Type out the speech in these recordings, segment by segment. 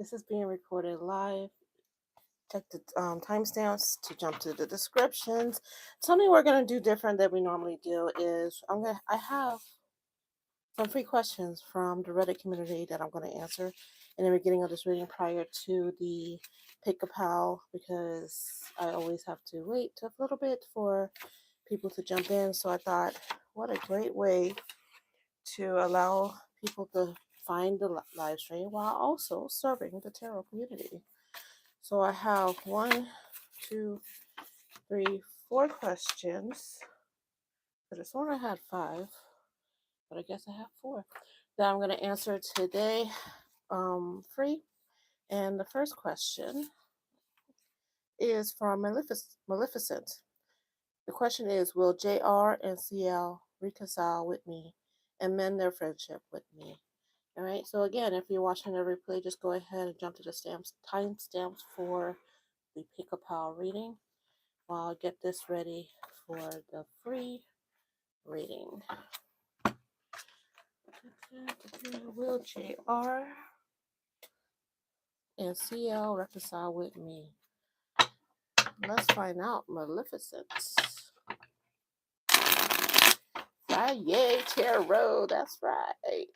This is being recorded live. Check the timestamps to jump to the descriptions. Something we're gonna do different than we normally do is I have some free questions from the Reddit community that I'm gonna answer in the beginning of this reading prior to the pick a pal, because I always have to wait a little bit for people to jump in. So I thought, what a great way to allow people to find the live stream while also serving the tarot community. So I have 1, 2, 3, 4 questions. But it's only had 5, but I guess I have 4 that I'm going to answer today, free. And the first question is from Maleficent. The question is, will JR and CL reconcile with me and mend their friendship with me? All right, so again, if you're watching the replay, just go ahead and jump to the timestamps for the Pick a Pal reading while I get this ready for the free reading. Will JR and CL reconcile with me? Let's find out. Maleficent. Yay, Tarot. That's right.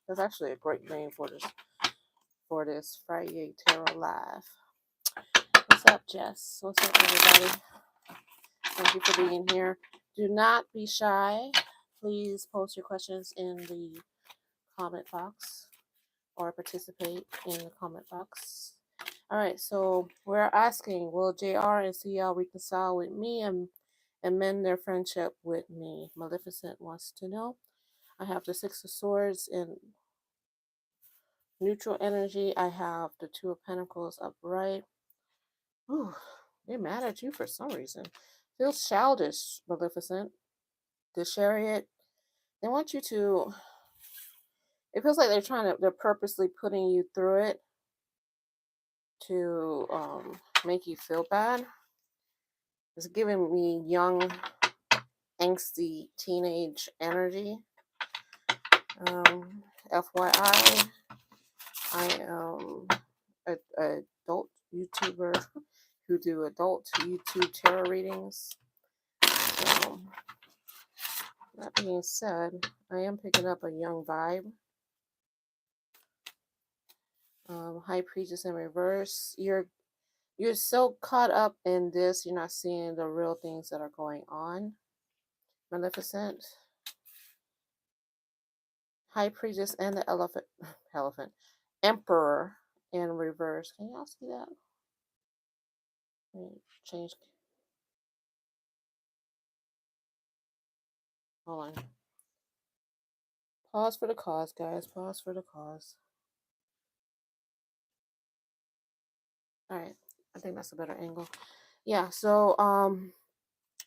That's actually a great name for this Friday Tarot Live. What's up, Jess? What's up, everybody? Thank you for being here. Do not be shy. Please post your questions in the comment box or participate in the comment box. All right, so we're asking, will JR and CL reconcile with me and mend their friendship with me? Maleficent wants to know. I have the Six of Swords in neutral energy. I have the Two of Pentacles upright. Ooh, they're mad at you for some reason. Feels childish, Maleficent. The Chariot. They want you to. It feels like they're purposely putting you through it to make you feel bad. It's giving me young, angsty teenage energy. FYI, I am an adult YouTuber who do adult YouTube tarot readings. So, that being said, I am picking up a young vibe. High Priestess in reverse. You're so caught up in this, you're not seeing the real things that are going on. Maleficent. High Priestess and the elephant. Emperor in reverse. Can y'all see that? Let me change. Hold on. Pause for the cause, guys. Pause for the cause. All right. I think that's a better angle. Yeah, so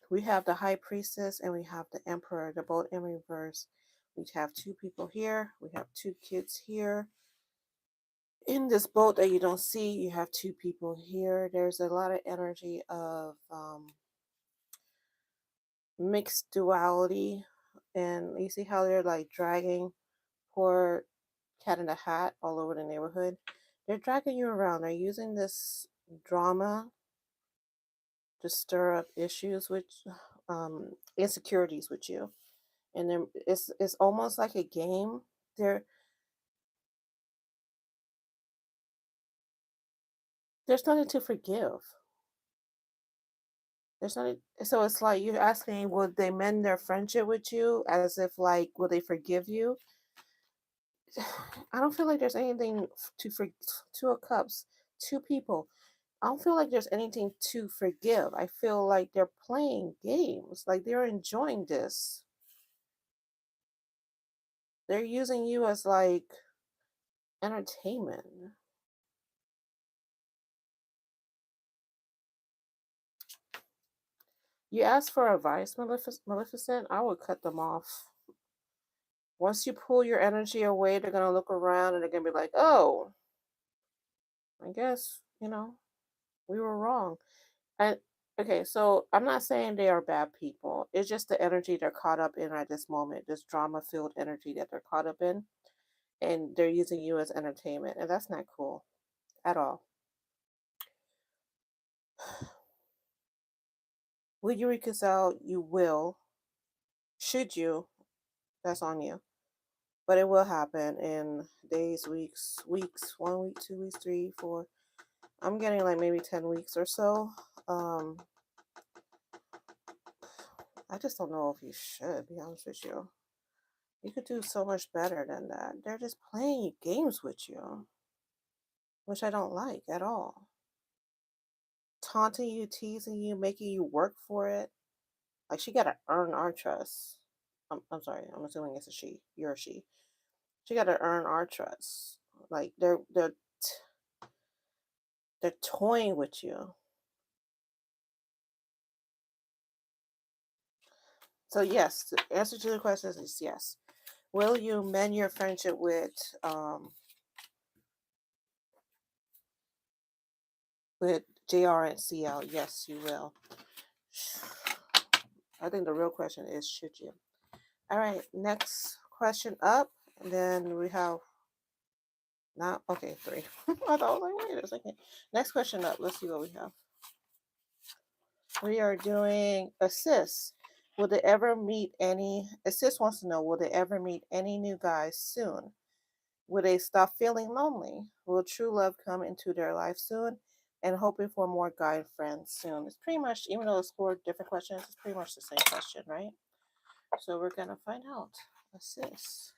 we have the High Priestess and we have the Emperor. They're both in reverse. We have 2 people here. We have 2 kids here. In this boat that you don't see, you have 2 people here. There's a lot of energy of mixed duality. And you see how they're like dragging poor Cat in the Hat all over the neighborhood. They're dragging you around. They're using this drama to stir up issues with insecurities with you. And then it's almost like a game. There's nothing to forgive. There's nothing. So it's like you're asking, would they mend their friendship with you? As if like, will they forgive you? I don't feel like there's anything to 2 of Cups, 2 people. I don't feel like there's anything to forgive. I feel like they're playing games. Like they're enjoying this. They're using you as like entertainment. You ask for advice, Maleficent, I would cut them off. Once you pull your energy away, they're going to look around and they're going to be like, oh, I guess, we were wrong. And okay, so I'm not saying they are bad people. It's just the energy they're caught up in at this moment, this drama-filled energy that they're caught up in. And they're using you as entertainment. And that's not cool. at all. Will you reconcile? You will. Should you? That's on you. But it will happen in days, weeks, 1 week, 2 weeks, 3, 4. I'm getting like maybe 10 weeks or so. Um, I just don't know if you should, be honest with you. You could do so much better than that. They're just playing games with you, which I don't like at all. Taunting you, teasing you, making you work for it. Like she gotta earn our trust. I'm sorry, I'm assuming it's a she. You're a she. She gotta earn our trust. Like they're toying with you. So yes, the answer to the question is yes. Will you mend your friendship with JR and CL? Yes, you will. I think the real question is should you? All right, next question up. And then we have not okay, 3. I thought I was like, wait a second. Next question up. Let's see what we have. We are doing assist. Will they ever meet any assist wants to know, will they ever meet any new guys soon? Will they stop feeling lonely? Will true love come into their life soon? And hoping for more guy friends soon. It's pretty much, even though it's 4 different questions, it's pretty much the same question, right? So we're gonna find out. Assist.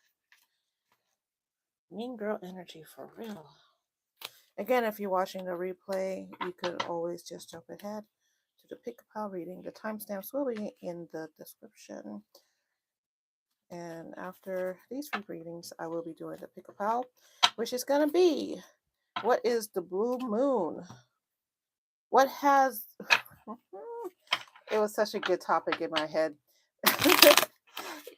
Mean girl energy for real. Again, if you're watching the replay, you could always just jump ahead to the pick a pile reading. The timestamps will be in the description. And after these 3 readings, I will be doing the pick a pile, which is gonna be what is the blue moon? What has it was such a good topic in my head.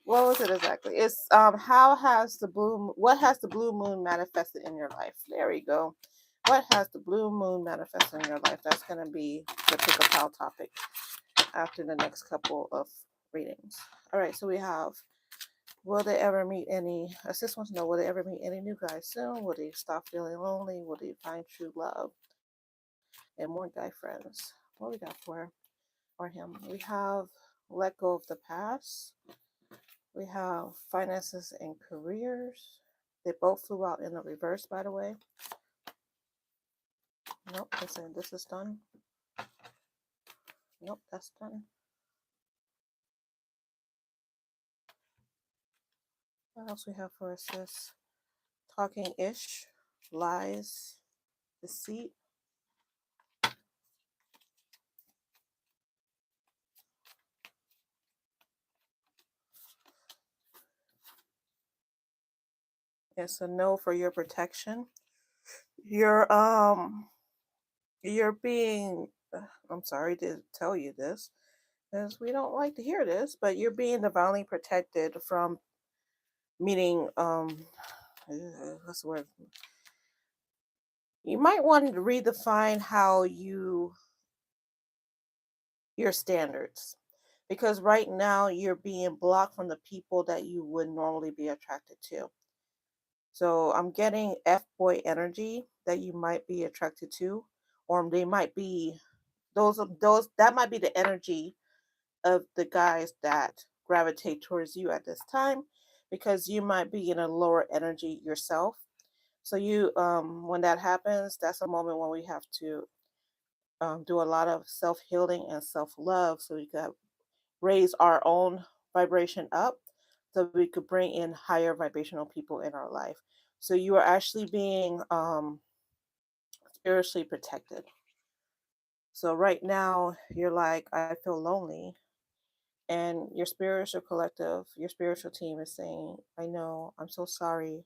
What was it exactly? It's how has the what has the blue moon manifested in your life? There we go. What has the blue moon manifested in your life? That's gonna be the pick a pile topic after the next couple of readings. All right, so we have will they ever meet any assist wants to know, will they ever meet any new guys soon? Will they stop feeling lonely? Will they find true love and more guy friends? What we got for him? We have let go of the past. We have finances and careers. They both flew out in the reverse, by the way. Nope, listen, this is done. Nope, that's done. What else we have for us? This talking ish, lies, deceit. It's a no for your protection. You're being I'm sorry to tell you this, because we don't like to hear this, but you're being divinely protected from meeting what's the word? You might want to redefine how your standards, because right now you're being blocked from the people that you would normally be attracted to. So I'm getting F boy energy that you might be attracted to, or they might be those that might be the energy of the guys that gravitate towards you at this time, because you might be in a lower energy yourself. So you when that happens, that's a moment when we have to do a lot of self healing and self love, so we can raise our own vibration up, so we could bring in higher vibrational people in our life. So you are actually being spiritually protected. So right now you're like, I feel lonely, and your spiritual collective, your spiritual team is saying, I know, I'm so sorry.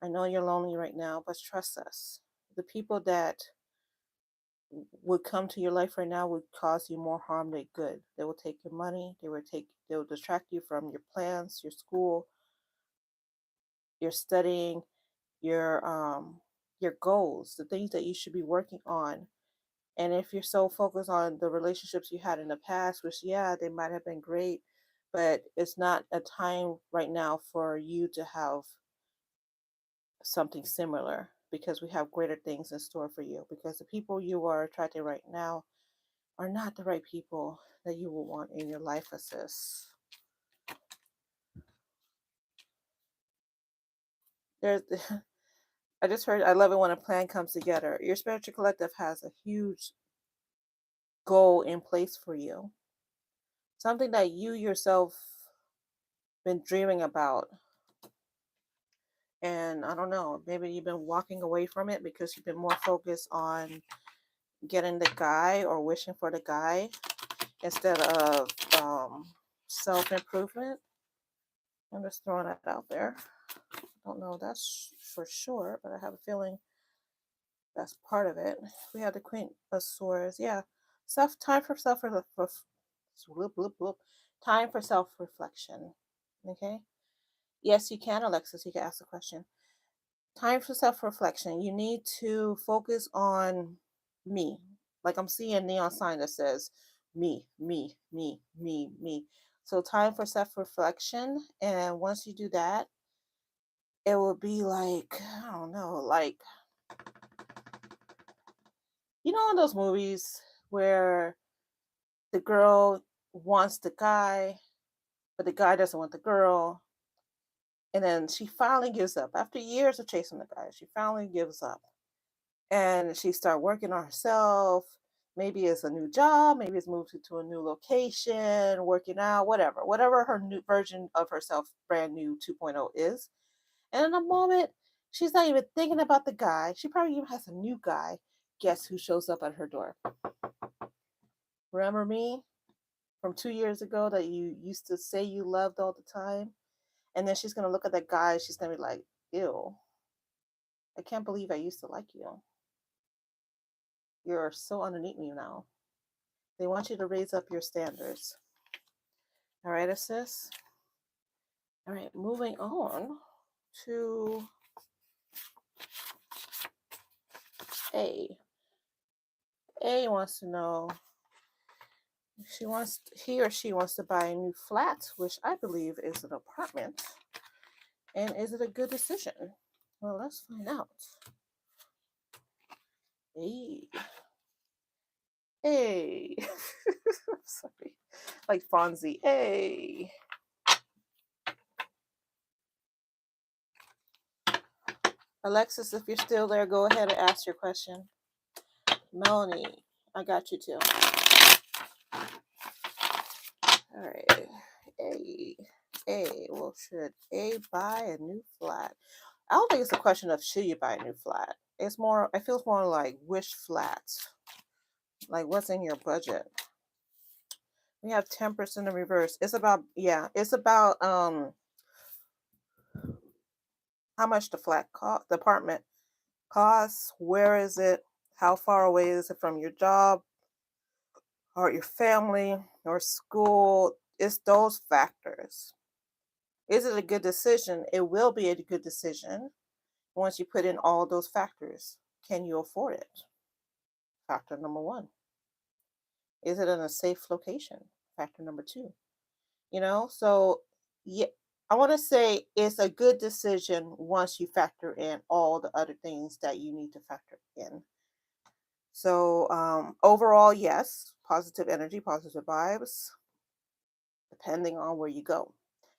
I know you're lonely right now, but trust us. The people that would come to your life right now would cause you more harm than good. They will take your money, they will distract you from your plans, your school, your studying, your goals, the things that you should be working on. And if you're so focused on the relationships you had in the past, which yeah, they might have been great, but it's not a time right now for you to have something similar. because we have greater things in store for you. Because the people you are attracting right now are not the right people that you will want in your life, assist. There's, I just heard, I love it when a plan comes together. Your spiritual collective has a huge goal in place for you. Something that you yourself been dreaming about. And I don't know, maybe you've been walking away from it because you've been more focused on getting the guy or wishing for the guy instead of self-improvement. I'm just throwing that out there. I don't know that's for sure, but I have a feeling that's part of it. We have the Queen of Swords. Yeah. Time for time for self-reflection. Okay? Yes, you can, Alexis. You can ask a question. Time for self-reflection. You need to focus on me. Like I'm seeing a neon sign that says me, me, me, me, me. So time for self-reflection. And once you do that, it will be like, I don't know, like, you know, in those movies where the girl wants the guy, but the guy doesn't want the girl. And then she finally gives up. After years of chasing the guy, she finally gives up. And she started working on herself. Maybe it's a new job, maybe it's moved to a new location, working out, whatever her new version of herself, brand new 2.0 is. And in a moment, she's not even thinking about the guy. She probably even has a new guy. Guess who shows up at her door? Remember me from 2 years ago that you used to say you loved all the time? And then she's going to look at that guy. She's going to be like, ew, I can't believe I used to like you. You're so underneath me now. They want you to raise up your standards. All right, sis? All right, moving on to A. A wants to know if he or she wants to buy a new flat, which I believe is an apartment. And is it a good decision? Well, let's find out. Hey. Hey. Sorry. Like Fonzie. Hey. Alexis, if you're still there, go ahead and ask your question. Melanie, I got you too. All right. Well, should A buy a new flat? I don't think it's a question of should you buy a new flat. It's more, it feels more like wish flats. Like what's in your budget? We have 10% in reverse. It's about, it's about how much the flat cost, the apartment costs, where is it, how far away is it from your job or your family or school. It's those factors. Is it a good decision? It will be a good decision once you put in all those factors. Can you afford it? Factor number one. Is it in a safe location? Factor number two. So yeah, I want to say it's a good decision once you factor in all the other things that you need to factor in. So overall, yes, positive energy, positive vibes, depending on where you go.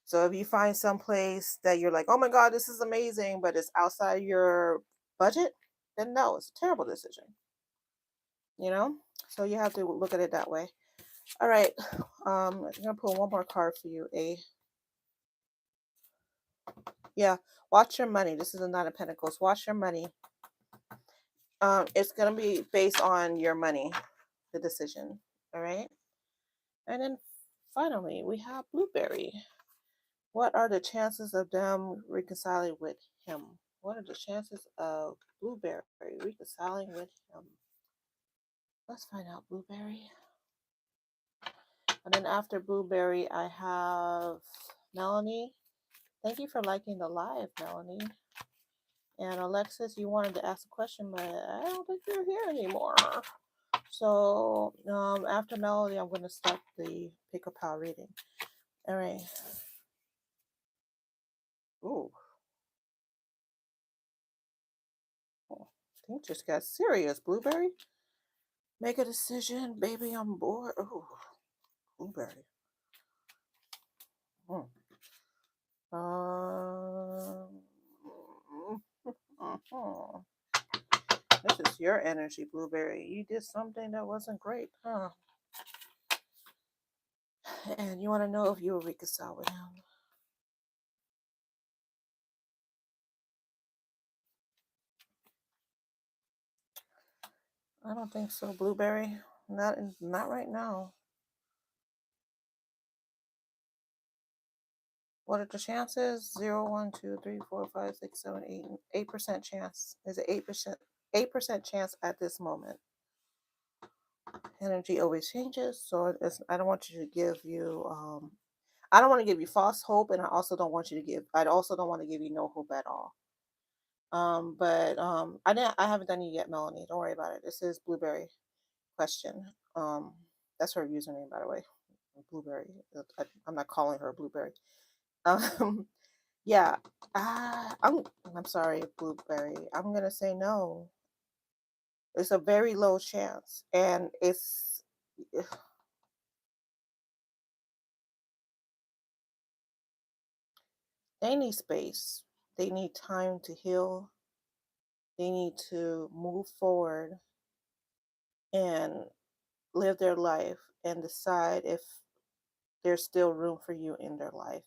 So if you find some place that you're like, oh my God, this is amazing, but it's outside your budget, then no, it's a terrible decision. So you have to look at it that way. All right, I'm gonna pull one more card for you, A. Yeah, watch your money. This is a Nine of Pentacles. Watch your money. It's gonna be based on your money, the decision. All right, and then finally we have Blueberry. What are the chances of them reconciling with him? What are the chances of Blueberry reconciling with him? Let's find out, Blueberry. And then after Blueberry, I have Melanie. Thank you for liking the live, Melanie. And Alexis, you wanted to ask a question, but I don't think you're here anymore. So after Melanie, I'm going to start the pick a pal reading. All right. Ooh. Things just got serious, Blueberry. Make a decision, baby. I'm bored. Oh, Blueberry. Hmm. Mhm. This is your energy, Blueberry. You did something that wasn't great, huh? And you want to know if you were reconciled with him. I don't think so, Blueberry. Not right now. What are the chances? 0, 1, 2, 3, 4, 5, 6, 7, 8. 8% chance. There's an 8% chance at this moment. Energy always changes, so I don't want you to give you I don't want to give you false hope, and I also don't want to give you no hope at all. But I haven't done you yet, Melanie. Don't worry about it. This is Blueberry question. That's her username, by the way. Blueberry. I'm not calling her Blueberry. Um, yeah. I'm sorry, Blueberry. I'm gonna say no. It's a very low chance, and they need space. They need time to heal. They need to move forward and live their life and decide if there's still room for you in their life.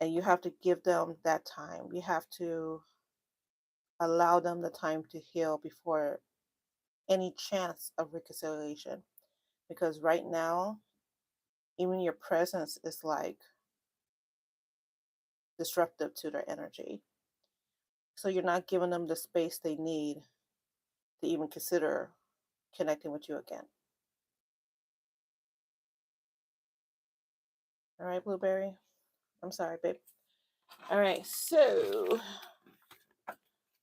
And you have to give them that time. You have to allow them the time to heal before any chance of reconciliation. Because right now, even your presence is like disruptive to their energy. So you're not giving them the space they need to even consider connecting with you again. All right, Blueberry? I'm sorry, babe. All right, so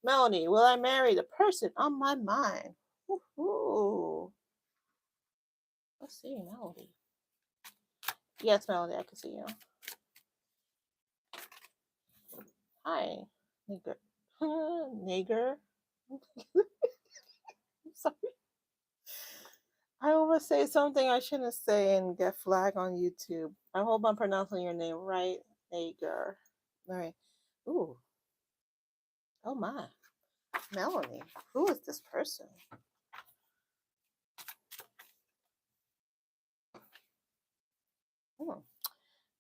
Melanie, will I marry the person on my mind? Ooh. Let's see, Melody. Yes, Melody, I can see you. Hi, nigger. Nigger? Sorry. I almost say something I shouldn't say and get flagged on YouTube. I hope I'm pronouncing your name right, Nigger. All right. Ooh. Oh my. Melanie. Who is this person? Hmm.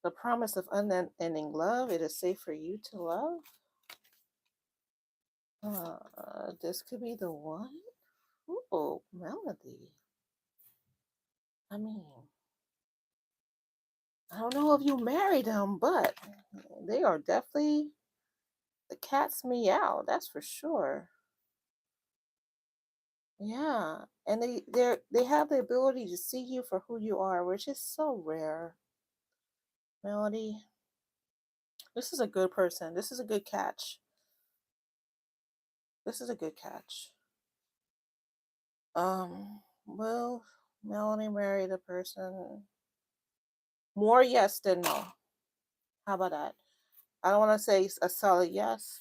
The promise of unending love. It is safe for you to love. This could be the one. Ooh, Melody. I mean, I don't know if you married them, but they are definitely the cat's meow. That's for sure. Yeah, and they have the ability to see you for who you are, which is so rare. Melody, this is a good person. This is a good catch. This is a good catch. Well, Melanie married a person. More yes than no. How about that? I don't want to say a solid yes.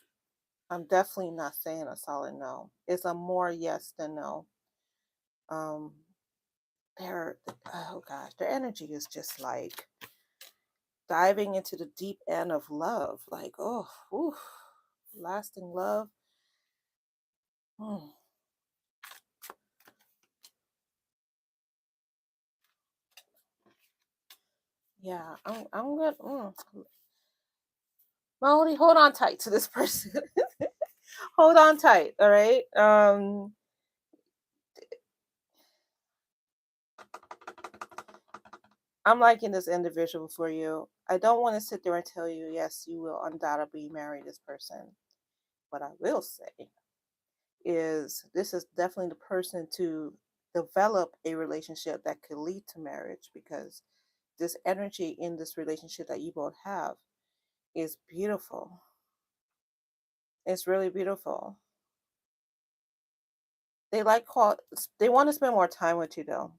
I'm definitely not saying a solid no. It's a more yes than no. Um, their oh gosh, their energy is just like diving into the deep end of love. Like, oh, oof, lasting love. Mm, yeah, I'm good. Melody, hold on tight to this person. Hold on tight, all right? I'm liking this individual for you. I don't want to sit there and tell you, yes, you will undoubtedly marry this person. What I will say is this is definitely the person to develop a relationship that could lead to marriage, because this energy in this relationship that you both have is beautiful. It's really beautiful. They like call they want to spend more time with you though.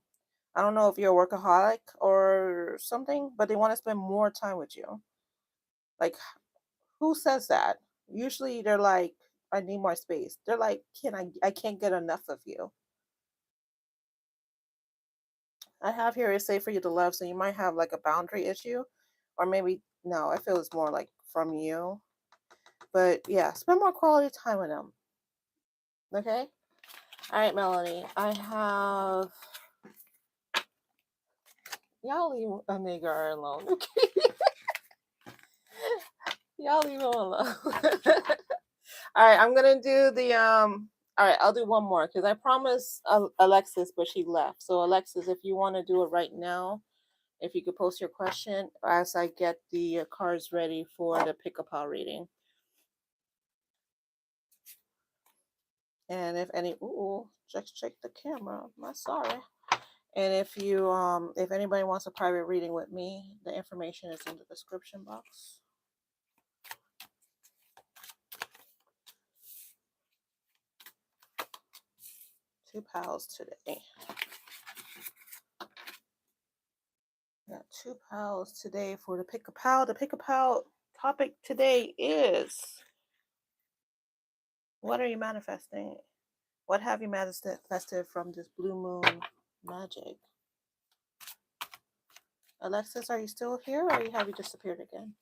I don't know if you're a workaholic or something, but they want to spend more time with you. Like, who says that? Usually they're like, I need more space. They're like, I can't get enough of you. I have here is safe for you to love, so you might have like a boundary issue, or maybe no, I feel it's more like from you. But yeah, spend more quality time with them. Okay? All right, Melanie. I have y'all leave a nigger alone. Okay. Y'all leave him alone. All right, I'm gonna do the all right, I'll do one more because I promised Alexis, but she left. So Alexis, if you want to do it right now, if you could post your question as I get the cards ready for the pick-a-pile reading. And if any, ooh, just check the camera. I'm sorry. And if anybody wants a private reading with me, the information is in the description box. Two pals today. Got two pals today for the pick-a-pile. The pick-a-pile topic today is, what are you manifesting? What have you manifested from this blue moon magic? Alexis, are you still here, or have you disappeared again?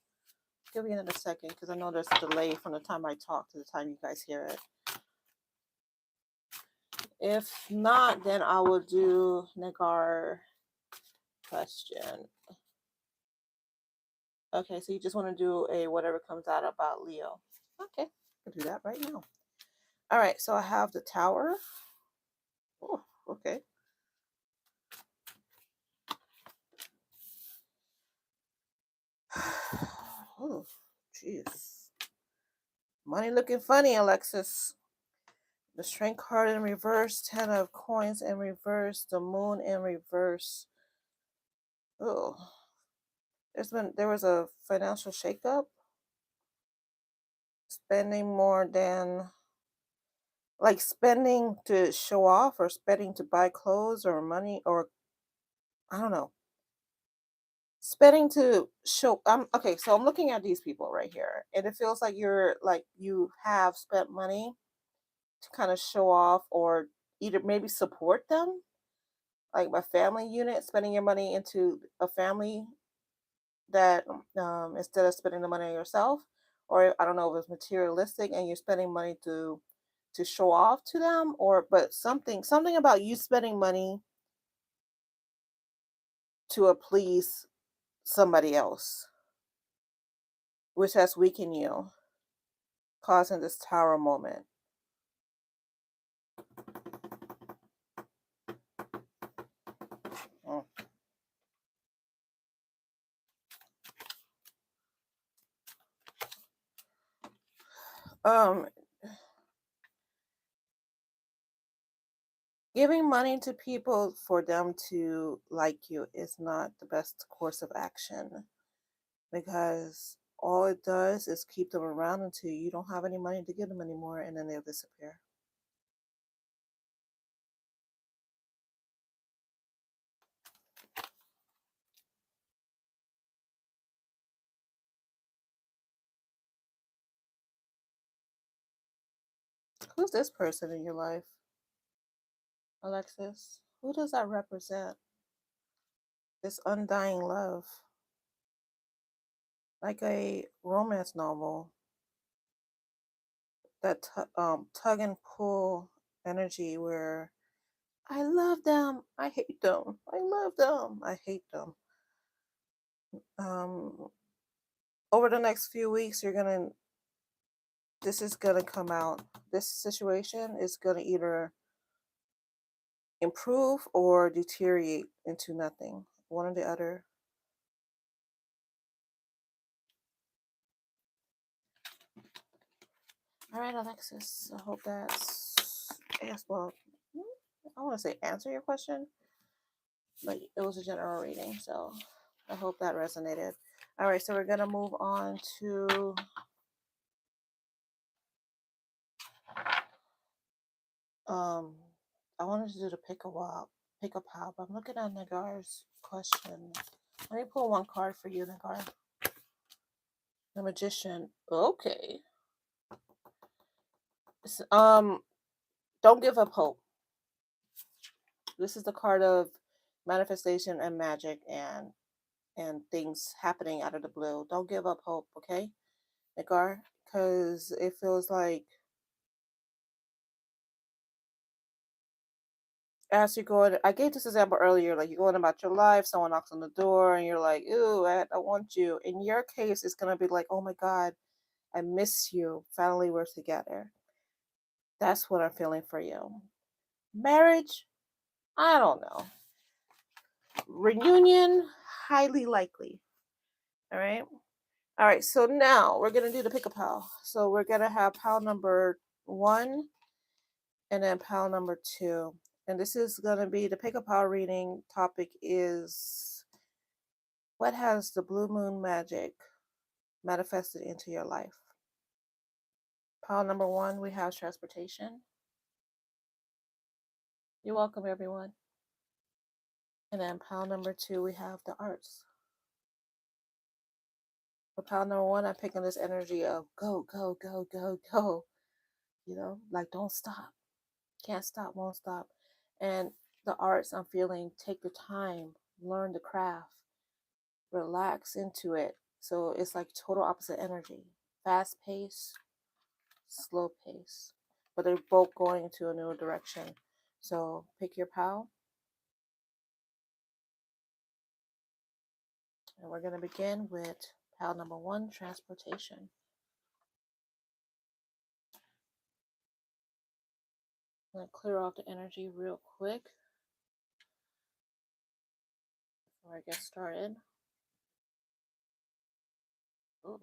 Give me another second because I know there's a delay from the time I talk to the time you guys hear it. If not, then I will do Nagar question. Okay, so you just want to do a whatever comes out about Leo. Okay, I'll do that right now. All right, so I have the Tower. Oh, okay. Oh, jeez. Money looking funny, Alexis. The Strength card in reverse, 10 of coins in reverse, the Moon in reverse. Oh, there was a financial shakeup. Spending more than, like spending to show off, or spending to buy clothes or money, or I don't know. Spending to show. Okay, so I'm looking at these people right here, and it feels like you have spent money to kind of show off, or either maybe support them, like a family unit, spending your money into a family that instead of spending the money on yourself, or I don't know if it's materialistic and you're spending money to show off to them, or but something about you spending money to please somebody else, which has weakened you, causing this Tower moment. Mm. Giving money to people for them to like you is not the best course of action, because all it does is keep them around until you don't have any money to give them anymore, and then they'll disappear. Who's this person in your life, Alexis? Who does that represent? This undying love, like a romance novel. That tug and pull energy where I love them, I hate them, I love them, I hate them. Over the next few weeks, this is gonna come out. This situation is gonna either improve or deteriorate into nothing, one or the other. All right, Alexis, I hope that's, well, I want to say answer your question, but it was a general reading, so I hope that resonated. All right, so we're gonna move on to I wanted to do the pick-a-pile, but I'm looking at Nagar's question. Let me pull one card for you, Nagar. The Magician. Okay. Don't give up hope. This is the card of manifestation and magic and things happening out of the blue. Don't give up hope, okay, Nagar? Because it feels like as you're going, I gave this example earlier, like you're going about your life, someone knocks on the door, and you're like, "Ooh, I want you." In your case, it's gonna be like, "Oh my God, I miss you. Finally, we're together." That's what I'm feeling for you. Marriage, I don't know. Reunion, highly likely. All right. All right. So now we're gonna do the pick a pal. So we're gonna have pal number 1 and then pal number 2. And this is gonna be the pick a pal reading. Topic is what has the blue moon magic manifested into your life? Pile number 1, we have transportation. You're welcome, everyone. And then pile number 2, we have the arts. For pile number 1, I'm picking this energy of go, go, go, go, go. You know, like don't stop. Can't stop, won't stop. And the arts, I'm feeling take the time, learn the craft, relax into it. So it's like total opposite energy. Fast pace, slow pace. But they're both going into a new direction. So pick your pal. And we're going to begin with pal number 1, transportation. I'm going to clear off the energy real quick before I get started. Ooh.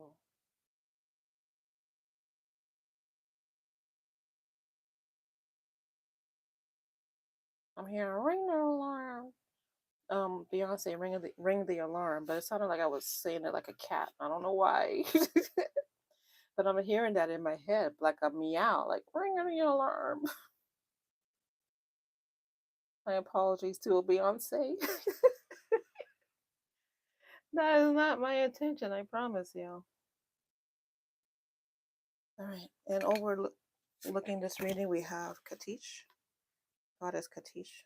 I'm hearing ring the alarm. Beyonce ring the alarm, but it sounded like I was saying it like a cat. I don't know why. But I'm hearing that in my head, like a meow, like ring the alarm. My apologies to Beyonce. That is not my intention, I promise you. All right, and overlooking this reading, we have Katish, Goddess Katish.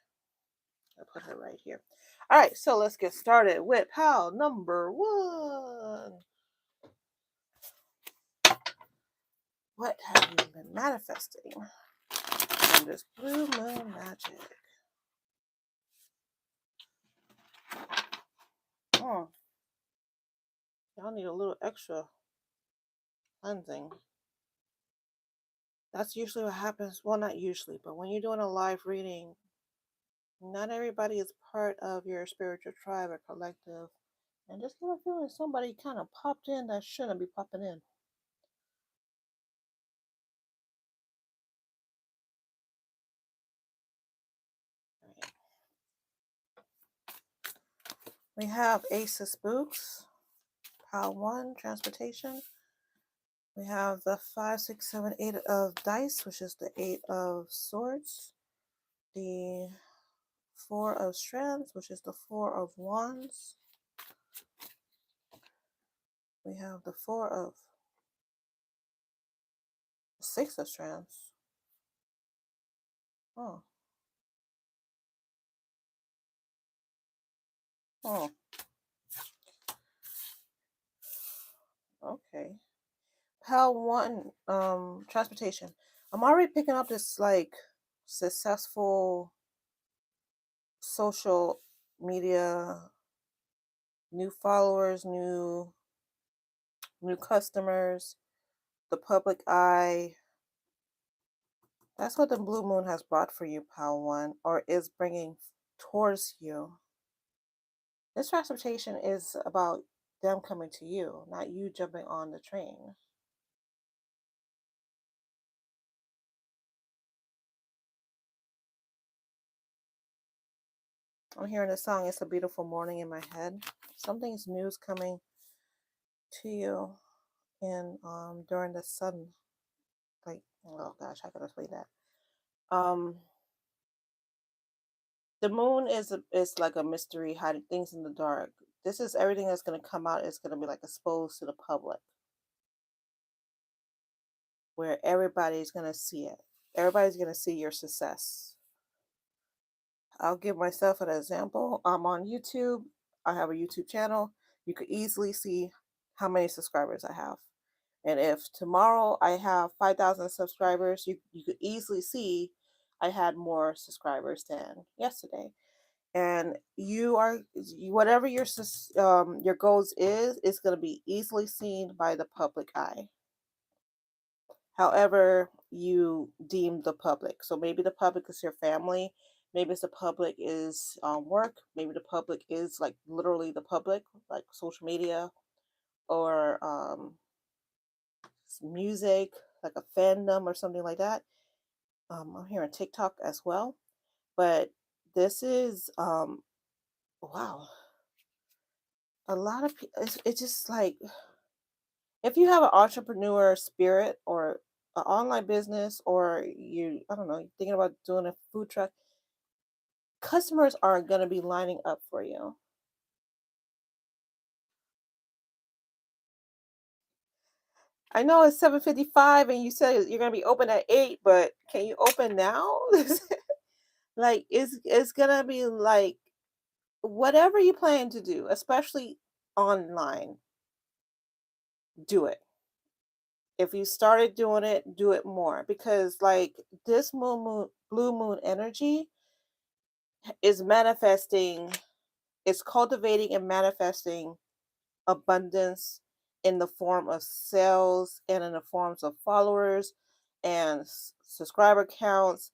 I'll put her right here. All right, so let's get started with pal number 1. What have you been manifesting from this blue moon magic? Oh, y'all need a little extra cleansing. That's usually what happens. Well, not usually, but when you're doing a live reading, not everybody is part of your spiritual tribe or collective. And just get a feeling somebody kind of popped in that shouldn't be popping in. All right. We have Ace of Spooks, pile 1, transportation. We have the 5, 6, 7, 8 of dice, which is the 8 of swords. The 4 of strands, which is the 4 of wands. We have the 4 of 6 of strands. Oh. Oh. Okay. Pile 1, transportation. I'm already picking up this like successful social media, new followers, new customers, the public eye. That's what the blue moon has brought for you, pile 1, or is bringing towards you. This transportation is about them coming to you, not you jumping on the train. I'm hearing the song It's a Beautiful Morning in my head. Something's news coming to you in during the sun, like, oh gosh, how can I explain that? The moon is like a mystery, hiding things in the dark. This is everything that's going to come out is going to be like exposed to the public. where everybody's going to see it. Everybody's going to see your success. I'll give myself an example. I'm on YouTube. I have a YouTube channel. You could easily see how many subscribers I have. And if tomorrow I have 5,000 subscribers, you could easily see I had more subscribers than yesterday. And whatever your goals is going to be easily seen by the public eye. However you deem the public. So maybe the public is your family. Maybe it's the public is work. Maybe the public is like literally the public, like social media or music, like a fandom or something like that. I'm here on TikTok as well. But this is, wow, a lot of people, it's just like, if you have an entrepreneur spirit or an online business, or I don't know, you're thinking about doing a food truck, customers are going to be lining up for you. I know it's 7:55 and you said you're going to be open at 8, but can you open now? Like it's going to be like whatever you plan to do, especially online, do it. If you started doing it, do it more, because like this blue moon energy is manifesting, it's cultivating and manifesting abundance in the form of sales and in the forms of followers and subscriber counts,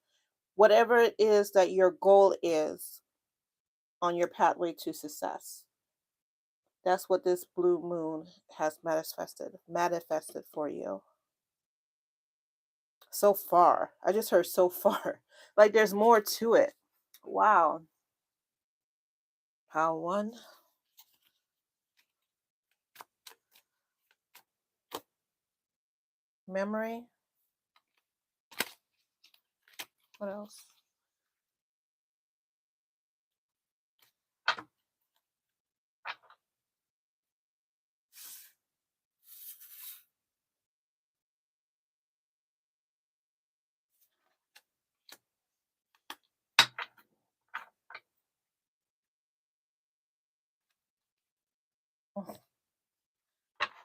whatever it is that your goal is on your pathway to success. That's what this blue moon has manifested for you. So far. I just heard so far. Like there's more to it. Wow. Pile one. Memory. What else?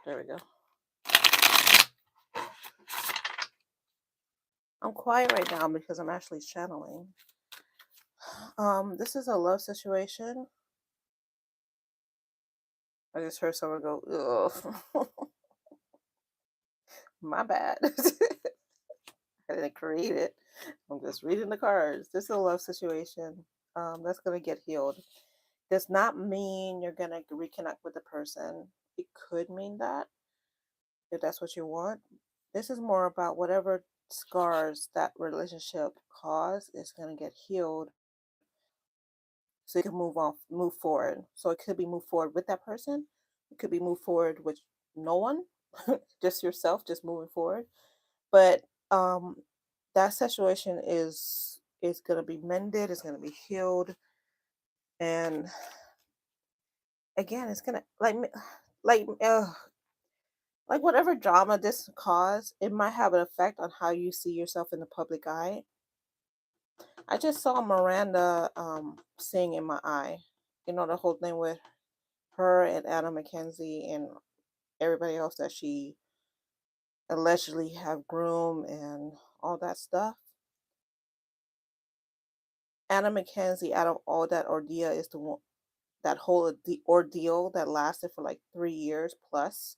There we go. I'm quiet right now because I'm actually channeling. This is a love situation. I just heard someone go, ugh. My bad. I didn't create it. I'm just reading the cards. This is a love situation. That's gonna get healed. Does not mean you're gonna reconnect with the person. It could mean that if that's what you want. This is more about whatever scars that relationship caused is gonna get healed, so you can move forward. So it could be move forward with that person. It could be move forward with no one, just yourself, just moving forward. But um, that situation is gonna be mended. It's gonna be healed, and again, it's gonna like like whatever drama this caused, it might have an effect on how you see yourself in the public eye. I just saw Miranda sing in my eye. You know, the whole thing with her and Anna Mackenzie and everybody else that she allegedly have groomed and all that stuff. Anna Mackenzie, out of all that ordeal, is the one, that whole the ordeal that lasted for like 3 years plus,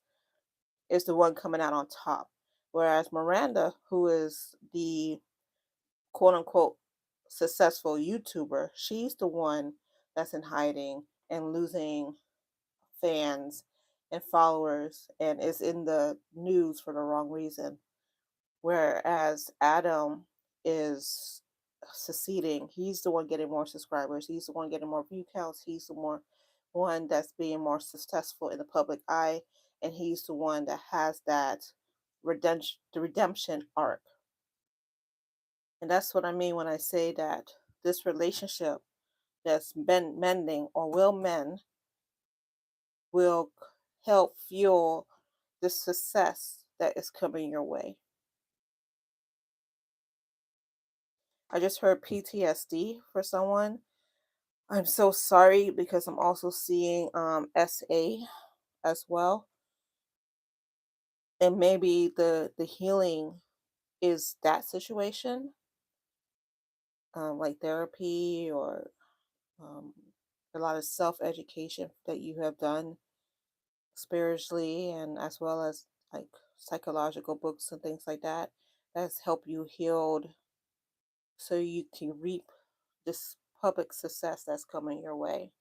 is the one coming out on top. Whereas Miranda, who is the quote unquote successful YouTuber, she's the one that's in hiding and losing fans and followers and is in the news for the wrong reason. Whereas Adam is succeeding. He's the one getting more subscribers. He's the one getting more view counts. He's the more one that's being more successful in the public eye. And he's the one that has that redemption arc. And that's what I mean when I say that this relationship that's been mending or will mend will help fuel the success that is coming your way. I just heard PTSD for someone. I'm so sorry because I'm also seeing SA as well. And maybe the healing is that situation, like therapy or um, a lot of self education that you have done spiritually and as well as like psychological books and things like that that's helped you healed so you can reap this public success that's coming your way.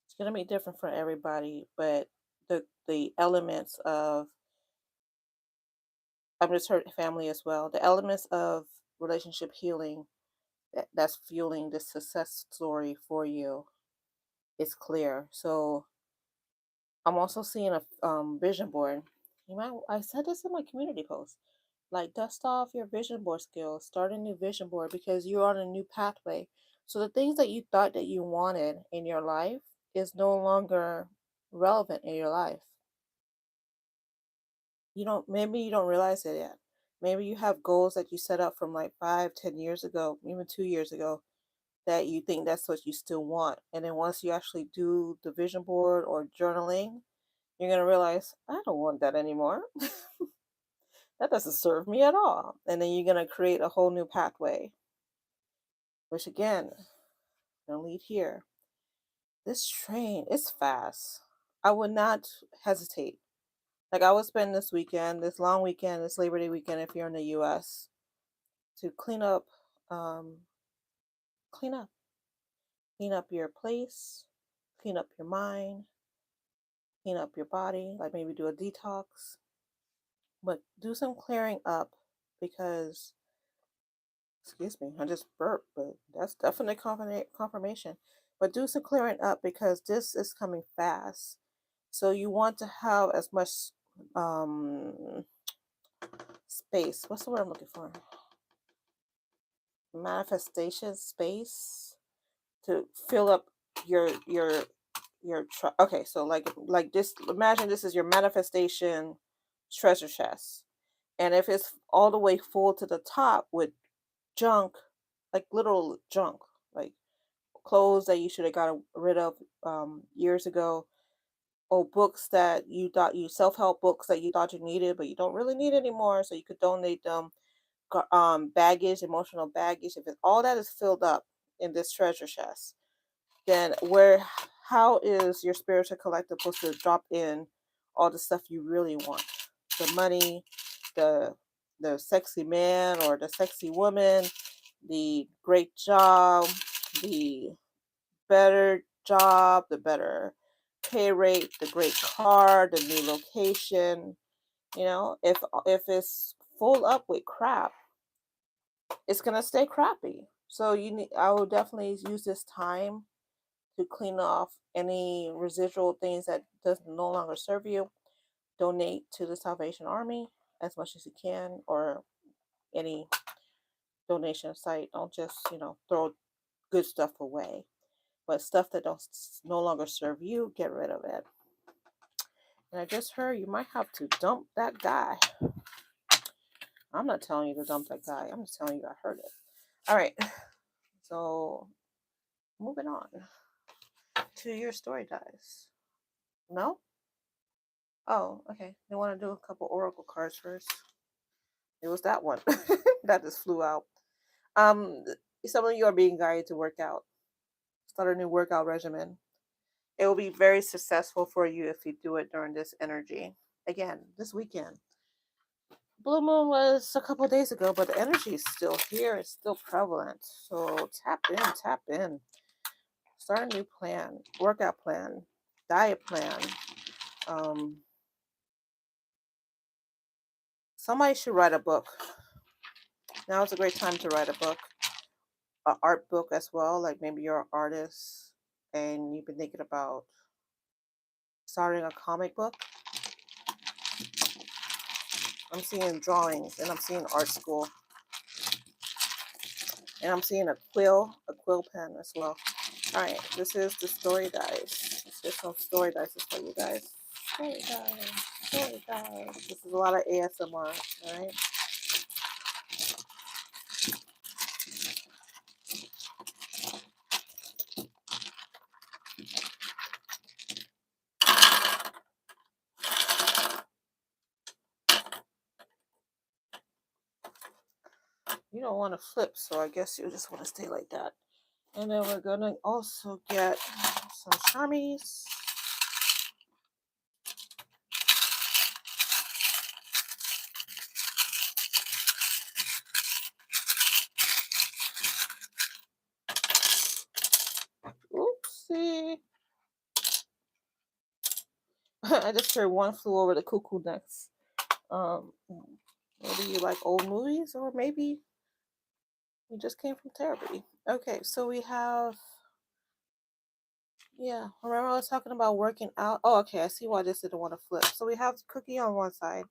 It's going to be different for everybody, but the elements of, I'm just hurt family as well, the elements of relationship healing that's fueling this success story for you is clear. So I'm also seeing a vision board. You might, I said this in my community post. Like, dust off your vision board skills, start a new vision board because you're on a new pathway. So the things that you thought that you wanted in your life is no longer relevant in your life. Maybe you don't realize it yet. Maybe you have goals that you set up from like 5, 10 years ago, even 2 years ago, that you think that's what you still want. And then once you actually do the vision board or journaling, you're going to realize, I don't want that anymore. That doesn't serve me at all. And then you're going to create a whole new pathway, which again, going to lead here. This train is fast. I would not hesitate. Like, I would spend this weekend, this long weekend, this Labor Day weekend, if you're in the US, to um, clean up, clean up your place, clean up your mind, clean up your body, like maybe do a detox, but do some clearing up because, excuse me, I just burped, but that's definitely confirmation. But do some clearing up because this is coming fast. So you want to have as much um, space. What's the word I'm looking for? Manifestation space to fill up your okay. So like this. Imagine this is your manifestation treasure chest, and if it's all the way full to the top with junk, like literal junk, like clothes that you should have got rid of years ago, or books that you thought you self-help books that you thought you needed but you don't really need anymore, so you could donate them. Baggage, emotional baggage, if all that is filled up in this treasure chest, then how is your spiritual collective supposed to drop in all the stuff you really want? The money, the sexy man or the sexy woman, the great job, the better job, the better pay rate, the great car, the new location. If it's full up with crap, it's gonna stay crappy. So I will definitely use this time to clean off any residual things that does no longer serve you. Donate to the Salvation Army as much as you can, or any donation site. Don't just throw good stuff away, but stuff that don't no longer serve you, get rid of it. And I just heard you might have to dump that guy. I'm not telling you to dump that guy. I'm just telling you I heard it. All right. So moving on to your story dice. No? Oh, okay. They want to do a couple oracle cards first. It was that one that just flew out. Um, some of you are being guided to work out. Start a new workout regimen. It will be very successful for you if you do it during this energy. Again, this weekend. Blue moon was a couple days ago, but the energy is still here. It's still prevalent. So tap in, tap in. Start a new plan, workout plan, diet plan. Um, Somebody should write a book. Now is a great time to write a book, an art book as well. Like maybe you're an artist and you've been thinking about starting a comic book. I'm seeing drawings and I'm seeing art school. And I'm seeing a quill pen as well. All right, this is the story dice. Let's get some story dice for you guys. Story dice. This is a lot of ASMR, all right? You don't want to flip, so I guess you just want to stay like that. And then we're going to also get some Charmies. Oopsie. I just heard One Flew Over the Cuckoo Nest. Maybe you like old movies, or maybe you just came from therapy. Okay, so we have, yeah, remember I was talking about working out? Oh, okay, I see why this didn't want to flip. So we have Cookie on one side,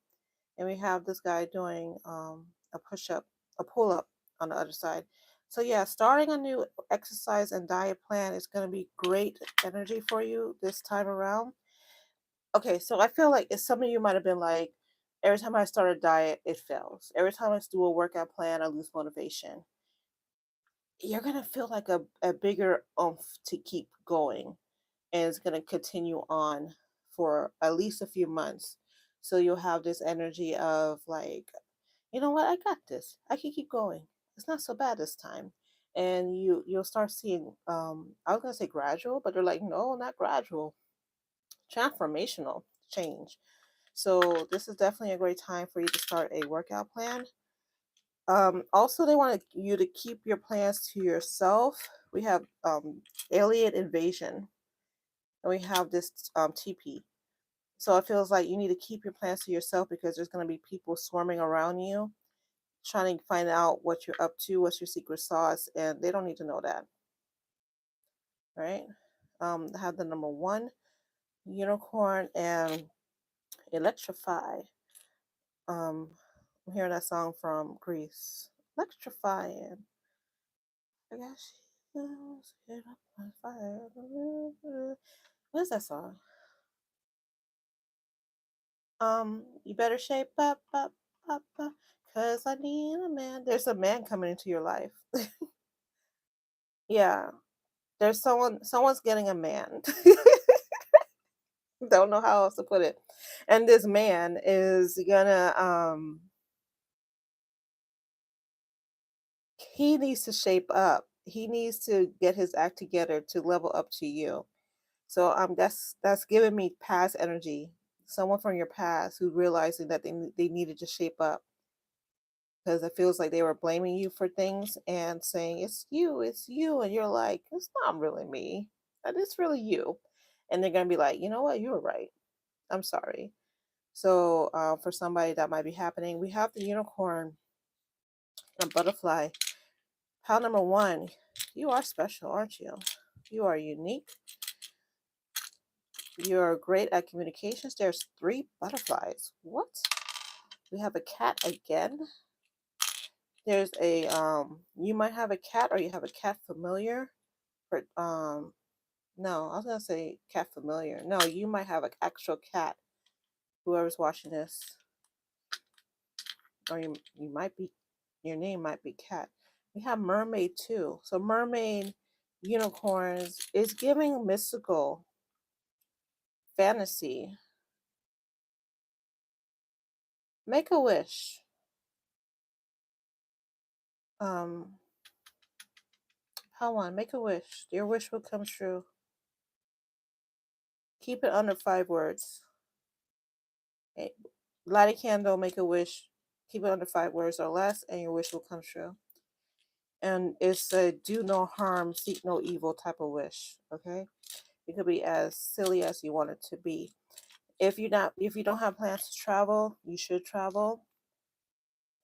and we have this guy doing a push-up, a pull-up on the other side. So yeah, starting a new exercise and diet plan is going to be great energy for you this time around. Okay, so I feel like some of you might have been like, every time I start a diet, it fails. Every time I do a workout plan, I lose motivation. You're gonna feel like a bigger oomph to keep going, and it's gonna continue on for at least a few months. So you'll have this energy of like, you know what, I got this. I can keep going. It's not so bad this time. And you'll start seeing I was gonna say gradual, but they're like, no, not gradual. Transformational change. So this is definitely a great time for you to start a workout plan. Also, they want you to keep your plans to yourself. We have alien invasion, and we have this TP. So it feels like you need to keep your plans to yourself because there's going to be people swarming around you, trying to find out what you're up to, what's your secret sauce, and they don't need to know that. Right? I have the number one, unicorn, and electrify. I'm hearing that song from Greece. Electrifying. I guess get up on fire. What is that song? You better shape up, cause I need a man. There's a man coming into your life. Yeah, there's someone's getting a man. Don't know how else to put it. And this man is gonna he needs to shape up. He needs to get his act together to level up to you. So that's giving me past energy. Someone from your past who realizing that they needed to shape up because it feels like they were blaming you for things and saying it's you, and you're like, it's not really me, it's really you, and they're gonna be like, you know what, you were right. I'm sorry. So for somebody that might be happening, we have the unicorn and a butterfly. Pile number one, you are special, aren't you? You are unique. You're great at communications. There's three butterflies. What? We have a cat again. There's a you might have a cat or you have a cat familiar. But no, I was gonna say cat familiar. No, you might have an actual cat. Whoever's watching this, or you might be, your name might be cat. We have mermaid too. So mermaid, unicorns is giving mystical fantasy. Make a wish. Um, How on, make a wish. Your wish will come true. Keep it under 5 words. Okay. Light a candle, make a wish. Keep it under 5 words or less, and your wish will come true. And it's a do no harm, seek no evil type of wish. Okay, it could be as silly as you want it to be. If you don't have plans to travel, you should travel.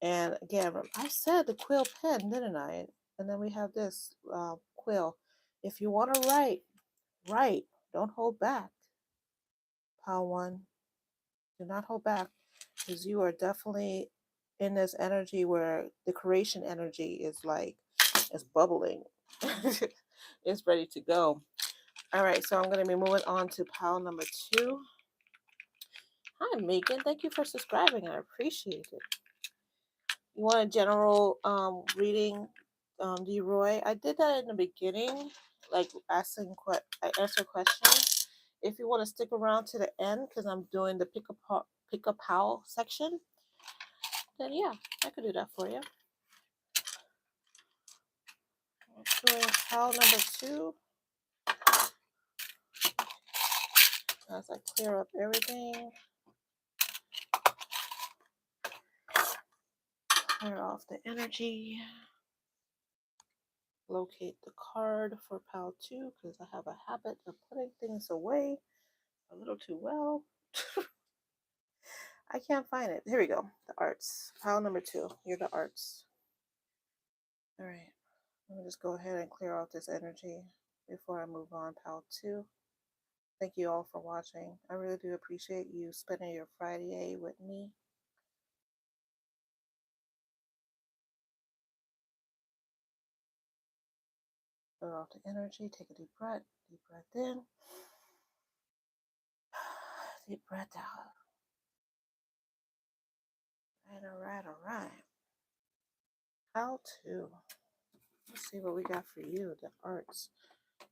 And again, I said the quill pen, didn't I? And then we have this quill. If you want to write. Don't hold back. Pile one. Do not hold back, because you are definitely in this energy where the creation energy is like, it's bubbling. It's ready to go. All right, so I'm going to be moving on to pile number two. Hi, Megan. Thank you for subscribing. I appreciate it. You want a general reading, Leroy? I did that in the beginning, like I answer questions. If you want to stick around to the end, because I'm doing the pick a pal section, then yeah, I could do that for you. I'm doing pal number 2 as I clear up everything, clear off the energy, locate the card for pal 2 because I have a habit of putting things away a little too well. I can't find it. Here we go. The arts. Pile number 2. You're the arts. All right. Let me just go ahead and clear out this energy before I move on. Pile 2. Thank you all for watching. I really do appreciate you spending your Friday with me. Clear off the energy. Take a deep breath. Deep breath in. Deep breath out. All right. Pile 2. Let's see what we got for you. The arts.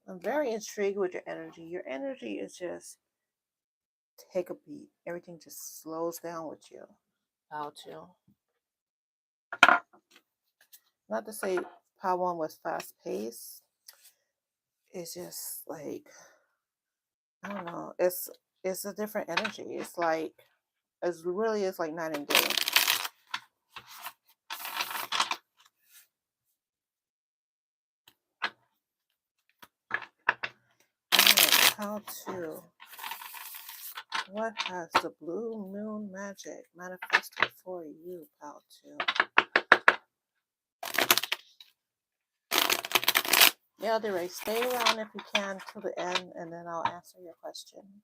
I'm very intrigued with your energy. Your energy is just take a beat. Everything just slows down with you. Pile 2. Not to say Pile 1 was fast paced. It's just like, I don't know. It's a different energy. It's like it's really is like night and day. Alright, Pile 2. What has the blue moon magic manifested for you, Pile 2? Yeah, Desiree, stay around if you can till the end, and then I'll answer your question.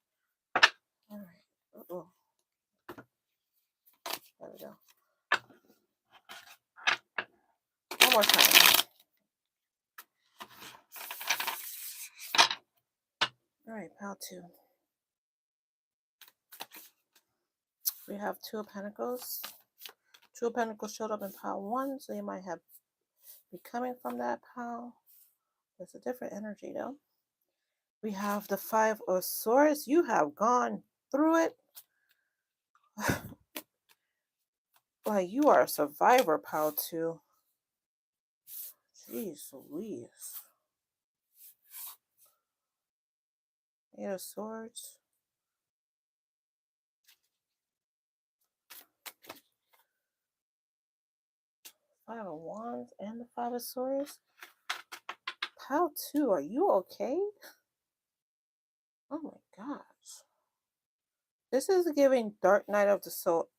All right. Uh-oh. There we go. One more time. All right, Pile 2. We have 2 of Pentacles. 2 of Pentacles showed up in Pile 1, so you might have be coming from that pile. It's a different energy, though. We have the 5 of Swords. You have gone through it. Like, you are a survivor, Pile 2. Jeez Louise. 8 of Swords. 5 of Wands and the 5 of Swords. Pile 2, are you okay? Oh my gosh. This is giving Dark Night of the Soul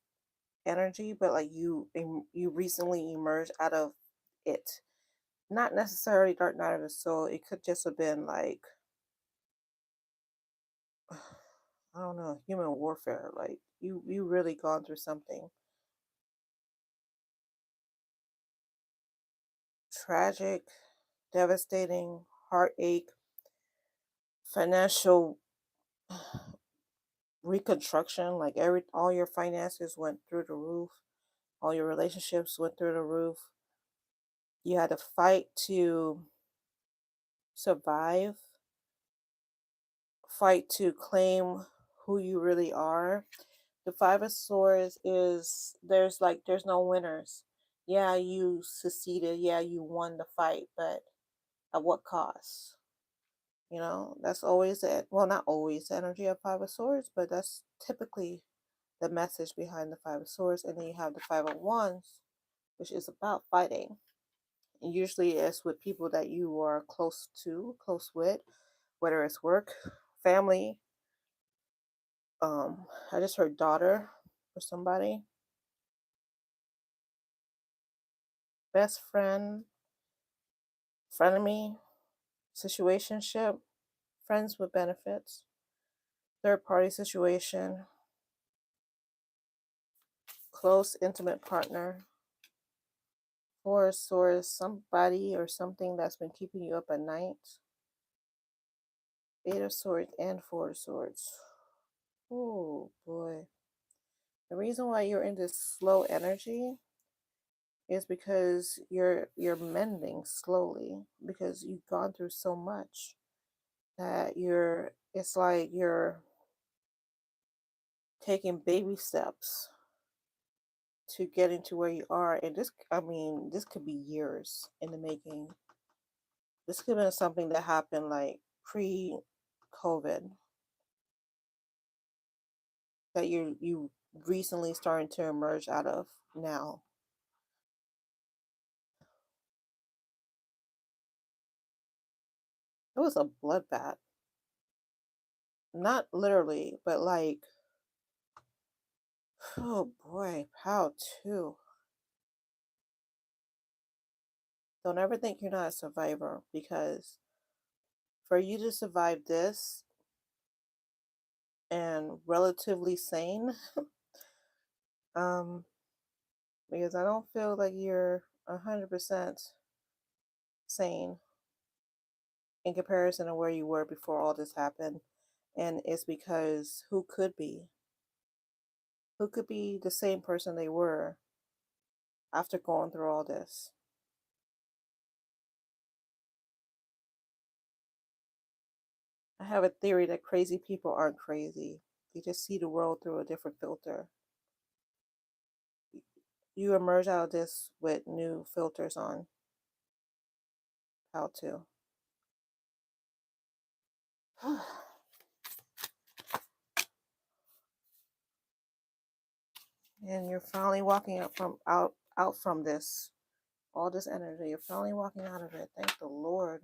energy, but like you recently emerged out of it. Not necessarily Dark Night of the Soul. It could just have been like, I don't know, human warfare. Like you really gone through something tragic, devastating, heartache, financial reconstruction. Like all your finances went through the roof. All your relationships went through the roof. You had to fight to survive, fight to claim who you really are. The 5 of Swords is there's no winners. Yeah, you succeeded. Yeah, you won the fight, but at what cost? You know, that's always it. Well, not always the energy of 5 of Swords, but that's typically the message behind the 5 of Swords. And then you have the 5 of Wands, which is about fighting. And usually it's with people that you are close to, close with, whether it's work, family. I just heard daughter for somebody. Best friend, frenemy, situationship, friends with benefits, third party situation, close intimate partner, 4 of Swords, somebody or something that's been keeping you up at night, 8 of Swords and 4 of Swords. Oh boy. The reason why you're in this slow energy is because you're mending slowly because you've gone through so much that it's like you're taking baby steps to getting to where you are. And this, I mean, this could be years in the making. This could have been something that happened like pre-COVID that you recently starting to emerge out of now. It was a bloodbath. Not literally, but like, oh boy, how too. Don't ever think you're not a survivor because for you to survive this and relatively sane, um, because I don't feel like you're 100% sane in comparison to where you were before all this happened. And it's because who could be? Who could be the same person they were after going through all this? I have a theory that crazy people aren't crazy. They just see the world through a different filter. You emerge out of this with new filters on how to. And you're finally walking out from this, all this energy. You're finally walking out of it. Thank the Lord.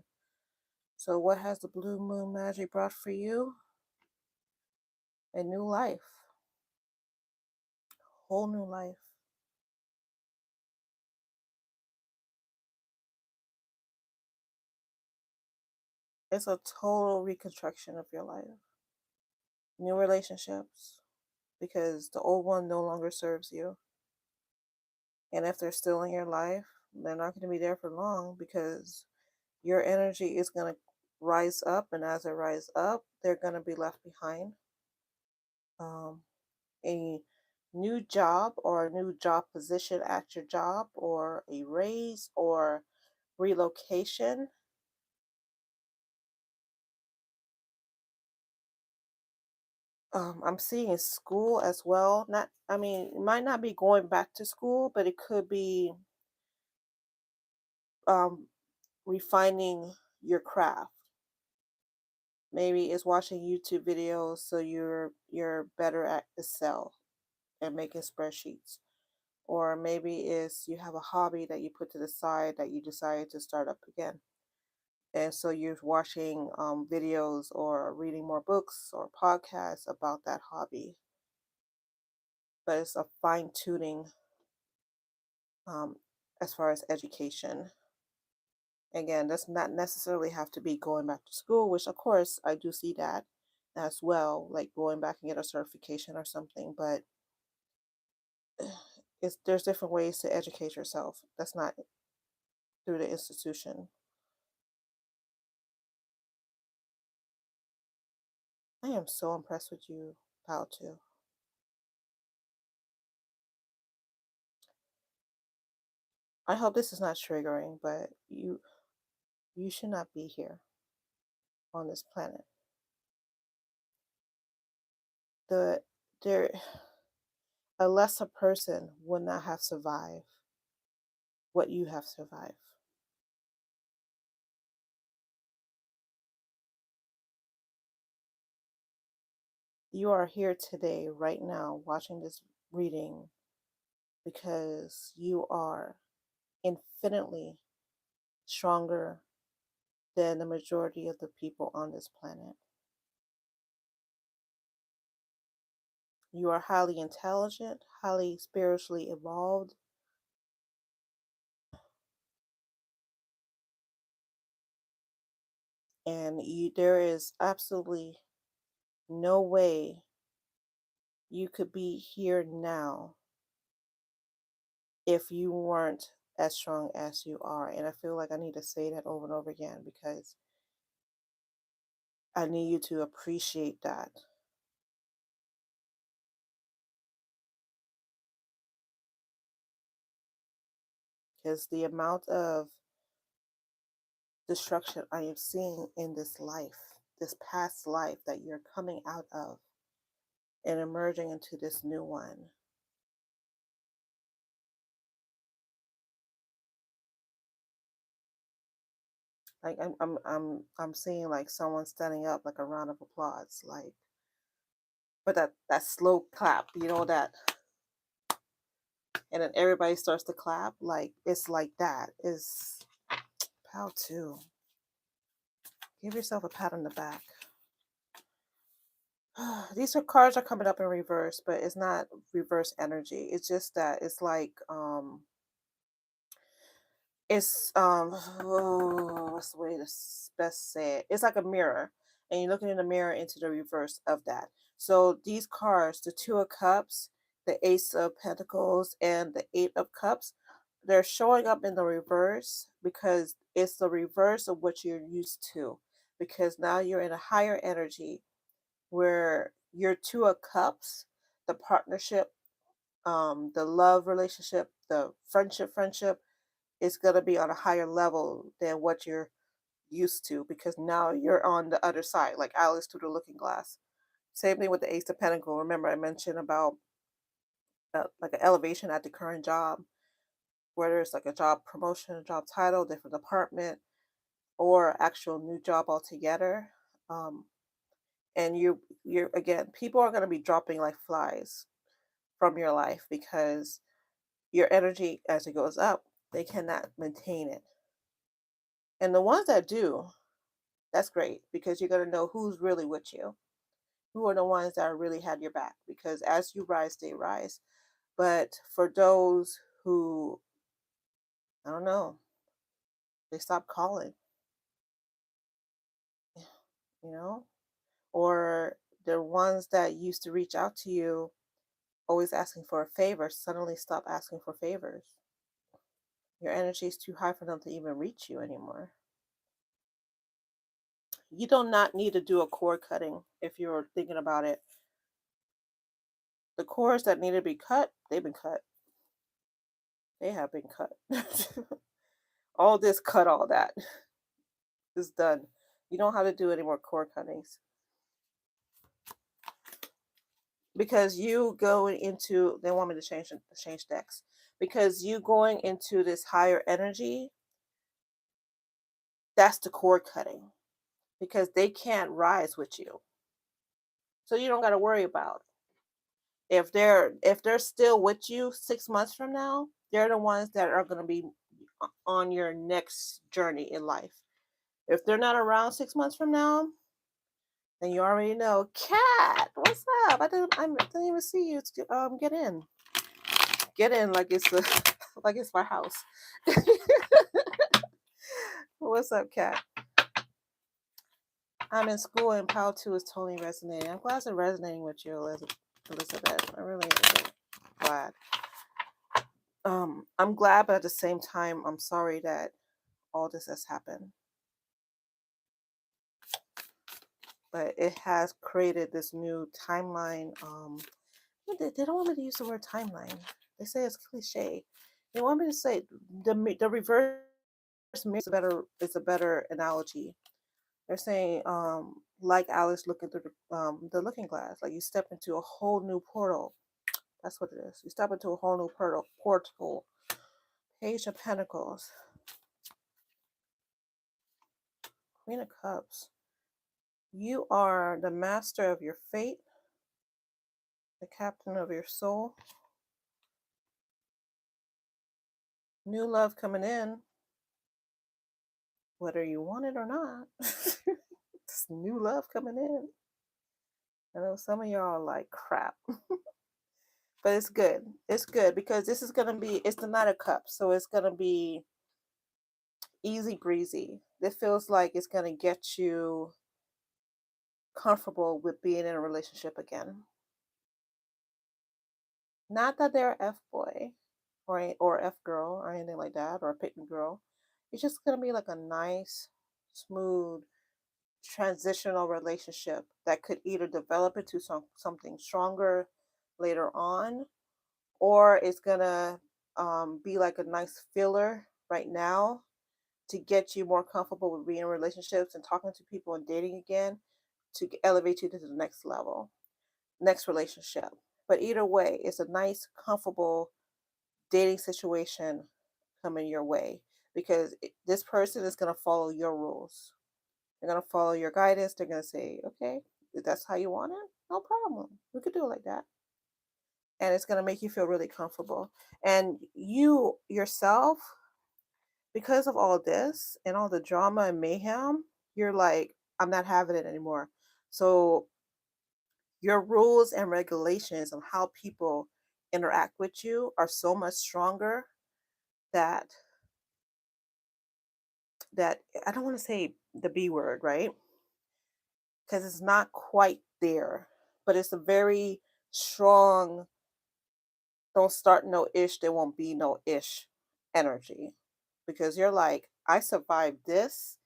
So what has the blue moon magic brought for you? A new life. Whole new life. It's a total reconstruction of your life. New relationships, because the old one no longer serves you. And if they're still in your life, they're not going to be there for long because your energy is going to rise up. And as it rises up, they're going to be left behind. Um, a new job or a new job position at your job or a raise or relocation. I'm seeing school as well. Not, I mean, it might not be going back to school, but it could be um, refining your craft. Maybe it's watching YouTube videos so you're better at Excel and making spreadsheets. Or maybe it's you have a hobby that you put to the side that you decided to start up again. And so you're watching videos or reading more books or podcasts about that hobby. But it's a fine tuning um, as far as education. Again, does not necessarily have to be going back to school, which of course I do see that as well, like going back and get a certification or something. But there's different ways to educate yourself. That's not through the institution. I am so impressed with you, Pal, too. I hope this is not triggering, but you should not be here on this planet. The there A lesser person would not have survived what you have survived. You are here today, right now, watching this reading because you are infinitely stronger than the majority of the people on this planet. You are highly intelligent, highly spiritually evolved, and there is absolutely no way you could be here now if you weren't as strong as you are. And I feel like I need to say that over and over again because I need you to appreciate that. because the amount of destruction I am seeing in this life, this past life that you're coming out of and emerging into this new one. Like I'm seeing like someone standing up, like a round of applause, like, but that slow clap, you know, that, and then everybody starts to clap, like it's like that is how to give yourself a pat on the back. These are cards are coming up in reverse, but it's not reverse energy. It's just that it's like it's what's the way to best say it? It's like a mirror, and you're looking in the mirror into the reverse of that. So these cards, the Two of Cups, the Ace of Pentacles, and the Eight of Cups, they're showing up in the reverse because it's the reverse of what you're used to. Because now you're in a higher energy where your Two of Cups, the partnership, the love relationship, the friendship is going to be on a higher level than what you're used to, because now you're on the other side, like Alice through the looking glass. Same thing with the Ace of Pentacles. Remember, I mentioned about like an elevation at the current job, whether it's like a job promotion, a job title, different department, or actual new job altogether. Um, and you're again, people are going to be dropping like flies from your life because your energy, as it goes up, they cannot maintain it. And the ones that do, that's great, because you're going to know who's really with you, who are the ones that really had your back, because as you rise, they rise. But for those who, I don't know, they stop calling, you know, or the ones that used to reach out to you always asking for a favor suddenly stop asking for favors. Your energy is too high for them to even reach you anymore. You do not need to do a cord cutting if you're thinking about it. The cords that need to be cut, they've been cut. They have been cut. All this cut, all that is done. You don't have to do any more cord cuttings, because you going into, they want me to change decks, because you going into this higher energy, that's the cord cutting, because they can't rise with you, so you don't got to worry about if they're still with you 6 months from now. They're the ones that are going to be on your next journey in life. If they're not around 6 months from now, then you already know. Cat, what's up? I didn't even see you. Get in like it's a, like it's my house. What's up, Cat? I'm in school and PAL 2 is totally resonating. I'm glad it's resonating with you, Elizabeth. I really am glad. I'm glad, but at the same time, I'm sorry that all this has happened. But it has created this new timeline. They don't want me to use the word timeline. They say it's cliche. They want me to say the reverse mirror is a better analogy. They're saying like Alice looking through the looking glass, like you step into a whole new portal. That's what it is. You step into a whole new portal. Page of Pentacles, Queen of Cups. You are the master of your fate, the captain of your soul. New love coming in, whether you want it or not. This new love coming in. I know some of y'all are like crap. But it's good. It's good because this is going to be, it's the Knight of Cups. So it's going to be easy breezy. It feels like it's going to get you comfortable with being in a relationship again. Not that they're F boy or F girl or anything like that, or a pick me girl. It's just going to be like a nice, smooth, transitional relationship that could either develop into something stronger later on, or it's going to be like a nice filler right now to get you more comfortable with being in relationships and talking to people and dating again to elevate you to the next level, next relationship. But either way, it's a nice, comfortable dating situation coming your way because this person is going to follow your rules. They're going to follow your guidance. They're going to say, okay, if that's how you want it, no problem. We could do it like that. And it's going to make you feel really comfortable. And you yourself, because of all this and all the drama and mayhem, you're like, I'm not having it anymore. So your rules and regulations on how people interact with you are so much stronger that I don't want to say the B word, right? Because it's not quite there, but it's a very strong don't start no ish, there won't be no ish energy. Because you're like, I survived this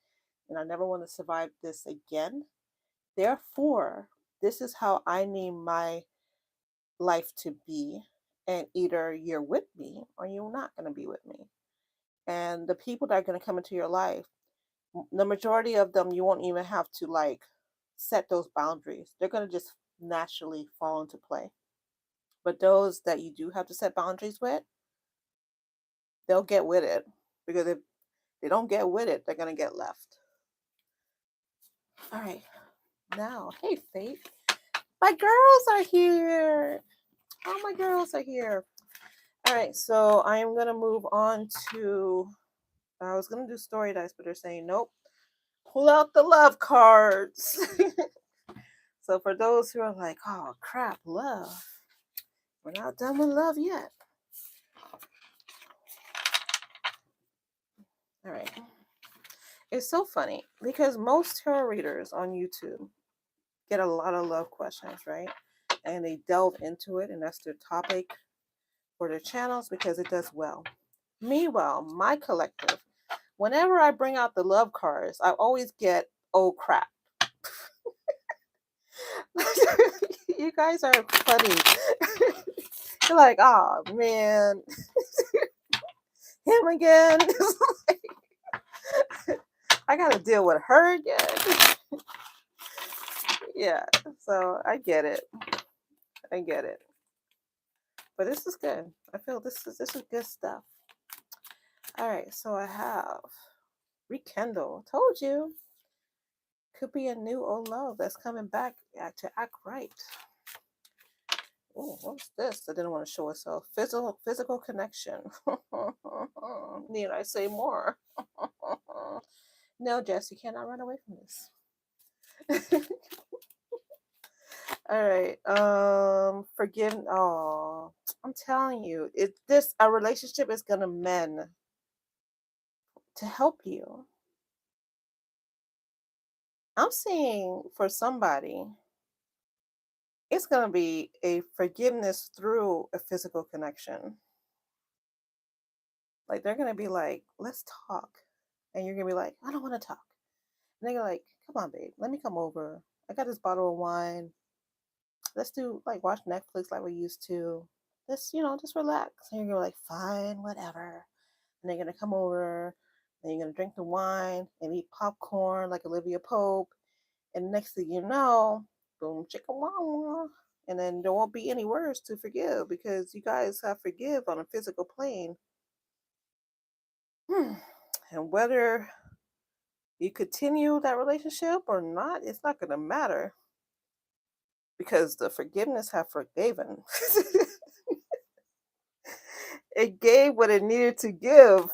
and I never want to survive this again. Therefore, this is how I need my life to be. And either you're with me or you're not going to be with me. And the people that are going to come into your life, the majority of them, you won't even have to like set those boundaries. They're going to just naturally fall into play. But those that you do have to set boundaries with, they'll get with it. Because if they don't get with it, they're going to get left. All right. Now, hey, Faith. My girls are here. All my girls are here. All right. So I am going to move on to, I was going to do story dice, but they're saying, nope. Pull out the love cards. So for those who are like, oh, crap, love. We're not done with love yet. All right. It's so funny because most tarot readers on YouTube get a lot of love questions, right? And they delve into it, and that's their topic for their channels because it does well. Meanwhile, my collective, whenever I bring out the love cards, I always get, oh crap. You guys are funny. You're like, oh man, him again. I gotta deal with her again. Yeah, so I get it. I get it. But this is good. I feel this is good stuff. All right, so I have rekindle. Told you, could be a new old love that's coming back to act right. Oh, what's this? I didn't want to show itself. Physical connection. Need I say more? No, Jess, you cannot run away from this. All right. Forgive. Oh, I'm telling you, a relationship is gonna mend to help you. I'm saying for somebody, it's gonna be a forgiveness through a physical connection. Like they're gonna be like, let's talk. And you're gonna be like, I don't wanna talk. And they're like, come on, babe, let me come over. I got this bottle of wine. Let's do like watch Netflix like we used to. Let's, just relax. And you're gonna be like, fine, whatever. And they're gonna come over and you're gonna drink the wine and eat popcorn like Olivia Pope. And next thing you know, boom, chicka wow. And then there won't be any words to forgive because you guys have forgive on a physical plane. And whether you continue that relationship or not, it's not going to matter because the forgiveness have forgiven. It gave what it needed to give.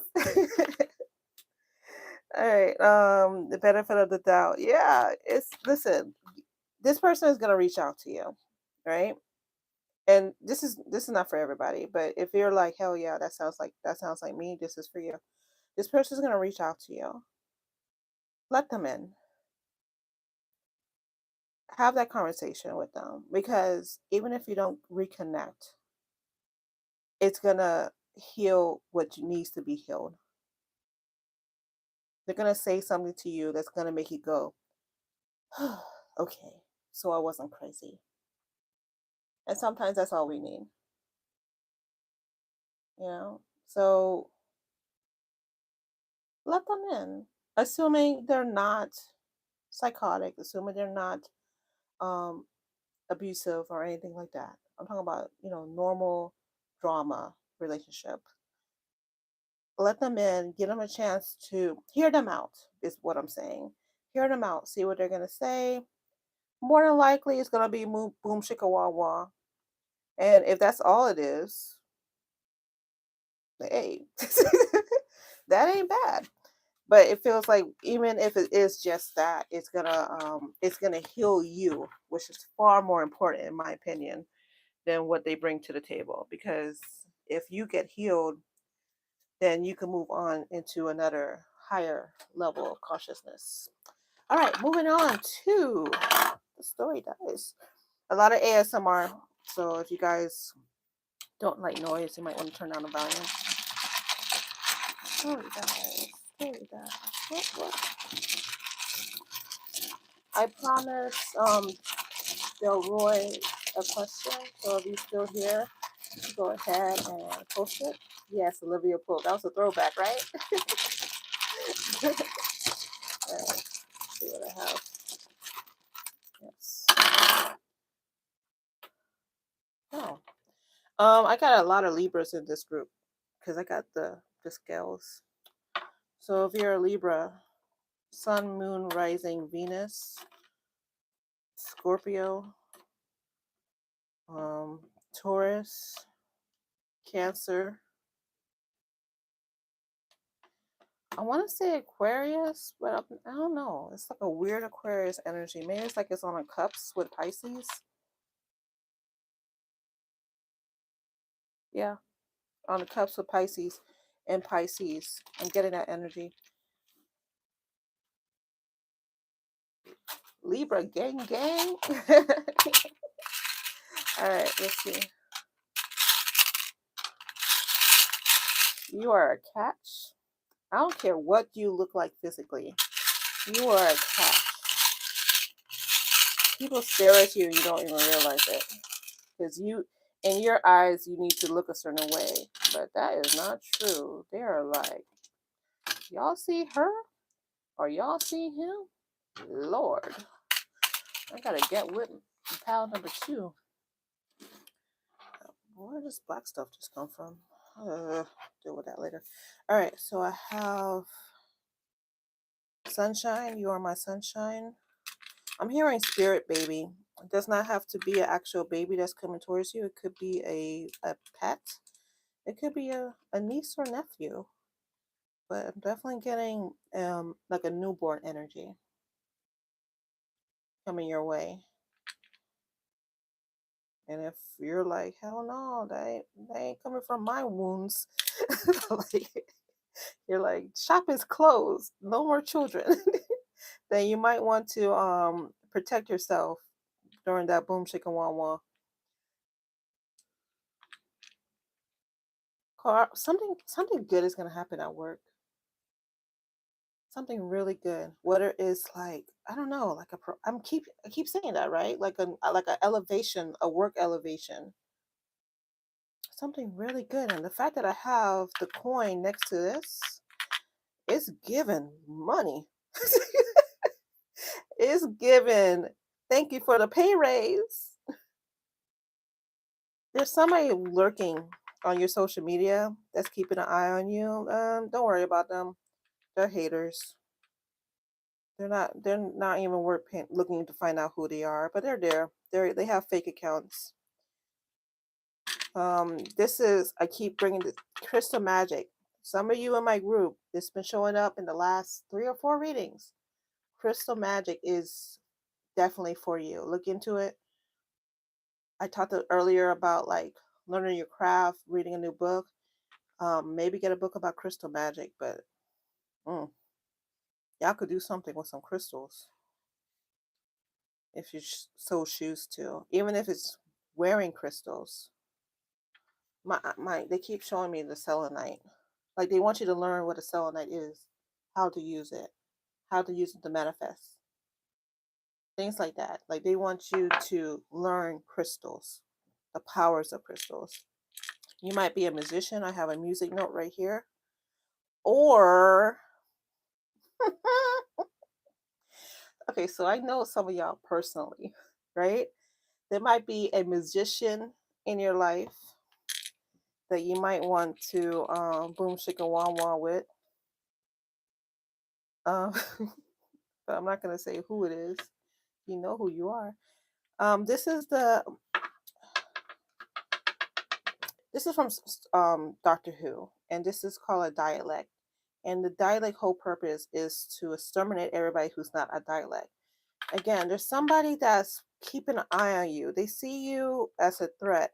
All right. The benefit of the doubt. Yeah, listen, this person is gonna reach out to you, right? And this is not for everybody, but if you're like, hell yeah, that sounds like me, this is for you. This person is gonna reach out to you. Let them in. Have that conversation with them because even if you don't reconnect, it's gonna heal what needs to be healed. They're gonna say something to you that's gonna make you go, okay, so I wasn't crazy. And sometimes that's all we need. you know. So let them in, assuming they're not psychotic, assuming they're not um, abusive or anything like that. I'm talking about, normal drama relationship. Let them in, give them a chance to hear them out, is what I'm saying. Hear them out, see what they're going to say. More than likely, it's going to be boom, shika, wah, wah. And if that's all it is, hey, that ain't bad. But it feels like even if it is just that, it's gonna heal you, which is far more important in my opinion than what they bring to the table. Because if you get healed, then you can move on into another higher level of consciousness. All right, moving on to the story dies. A lot of ASMR, so if you guys don't like noise, you might want to turn down the volume. Story dies. Story dies. What? I promise Del Roy a question. So if you're still here, go ahead and post it. Yes, Olivia Pope. That was a throwback, right? All right, let's see what I have. Yes. Oh. I got a lot of Libras in this group because I got the scales. So if you're a Libra, Sun, Moon, Rising, Venus, Scorpio, Taurus, Cancer. I want to say Aquarius, but I don't know. It's like a weird Aquarius energy. Maybe it's like it's on a cups with Pisces. Yeah, on the cups with Pisces and Pisces. I'm getting that energy. Libra, gang, gang. All right, let's see. You are a catch. I don't care what you look like physically. You are a catch. People stare at you and you don't even realize it. Because in your eyes, you need to look a certain way. But that is not true. They are like, y'all see her? Or y'all see him? Lord. I gotta get with pal number 2. Where does black stuff just come from? Deal with that later. All right, so I have sunshine. You are my sunshine. I'm hearing spirit baby. It does not have to be an actual baby that's coming towards you. It could be a pet. It could be a niece or nephew. But I'm definitely getting like a newborn energy coming your way. And if you're like, hell no, they ain't coming from my wounds. Like, you're like, shop is closed, no more children. Then you might want to protect yourself during that boom chicken wah wah. Something good is gonna happen at work. Something really good. Whether it's like, I don't know, like I keep saying that, right? Like a elevation, a work elevation. Something really good. And the fact that I have the coin next to this, it's giving money. It's giving thank you for the pay raise. There's somebody lurking on your social media that's keeping an eye on you. Don't worry about them. They're haters. They're not even worth looking to find out who they are, but they're there. They have fake accounts. This is, I keep bringing the crystal magic. Some of you in my group, it's been showing up in the last 3 or 4 readings. Crystal magic is definitely for you. Look into it. I talked earlier about like learning your craft, reading a new book. Maybe get a book about crystal magic, but y'all could do something with some crystals if you so choose to. Even if it's wearing crystals. They keep showing me the selenite. Like they want you to learn what a selenite is, how to use it, how to use it to manifest. Things like that. Like they want you to learn crystals, the powers of crystals. You might be a musician. I have a music note right here. Or, okay, so I know some of y'all personally, right? There might be a musician in your life that you might want to boom shika wah wah with. Um, but I'm not gonna say who it is. You know who you are. This is from Doctor Who, and this is called a dialect. And the dialect whole purpose is to exterminate everybody who's not a dialect. Again, there's somebody that's keeping an eye on you. They see you as a threat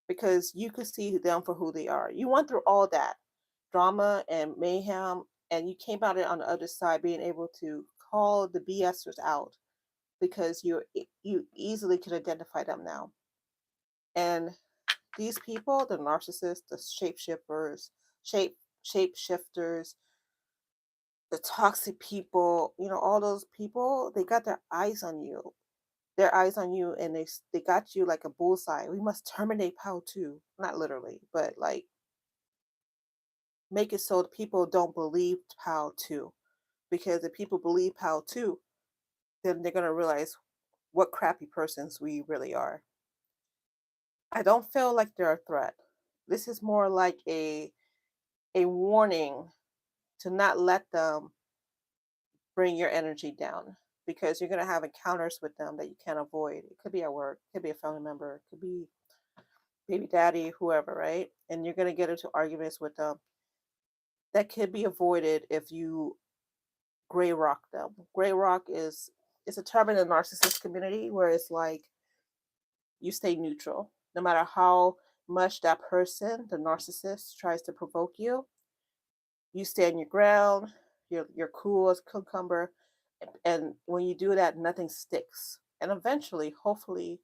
because you can see them for who they are. You went through all that drama and mayhem, and you came out it on the other side being able to call the BSers out because you easily can identify them now. And these people, the narcissists, the shapeshifters, the toxic people, all those people, they got their eyes on you. Their eyes on you, and they got you like a bullseye. We must terminate Pow too. Not literally, but like make it so that people don't believe Pow too. Because if people believe Pow too, then they're gonna realize what crappy persons we really are. I don't feel like they're a threat. This is more like a warning to not let them bring your energy down, because you're going to have encounters with them that you can't avoid. It could be at work, it could be a family member, it could be baby daddy, whoever, right? And you're going to get into arguments with them that could be avoided if you gray rock them. Gray rock is it's a term in the narcissist community where it's like you stay neutral no matter how much that person, the narcissist, tries to provoke you. You stand your ground. You're cool as cucumber, and when you do that, nothing sticks. And eventually, hopefully,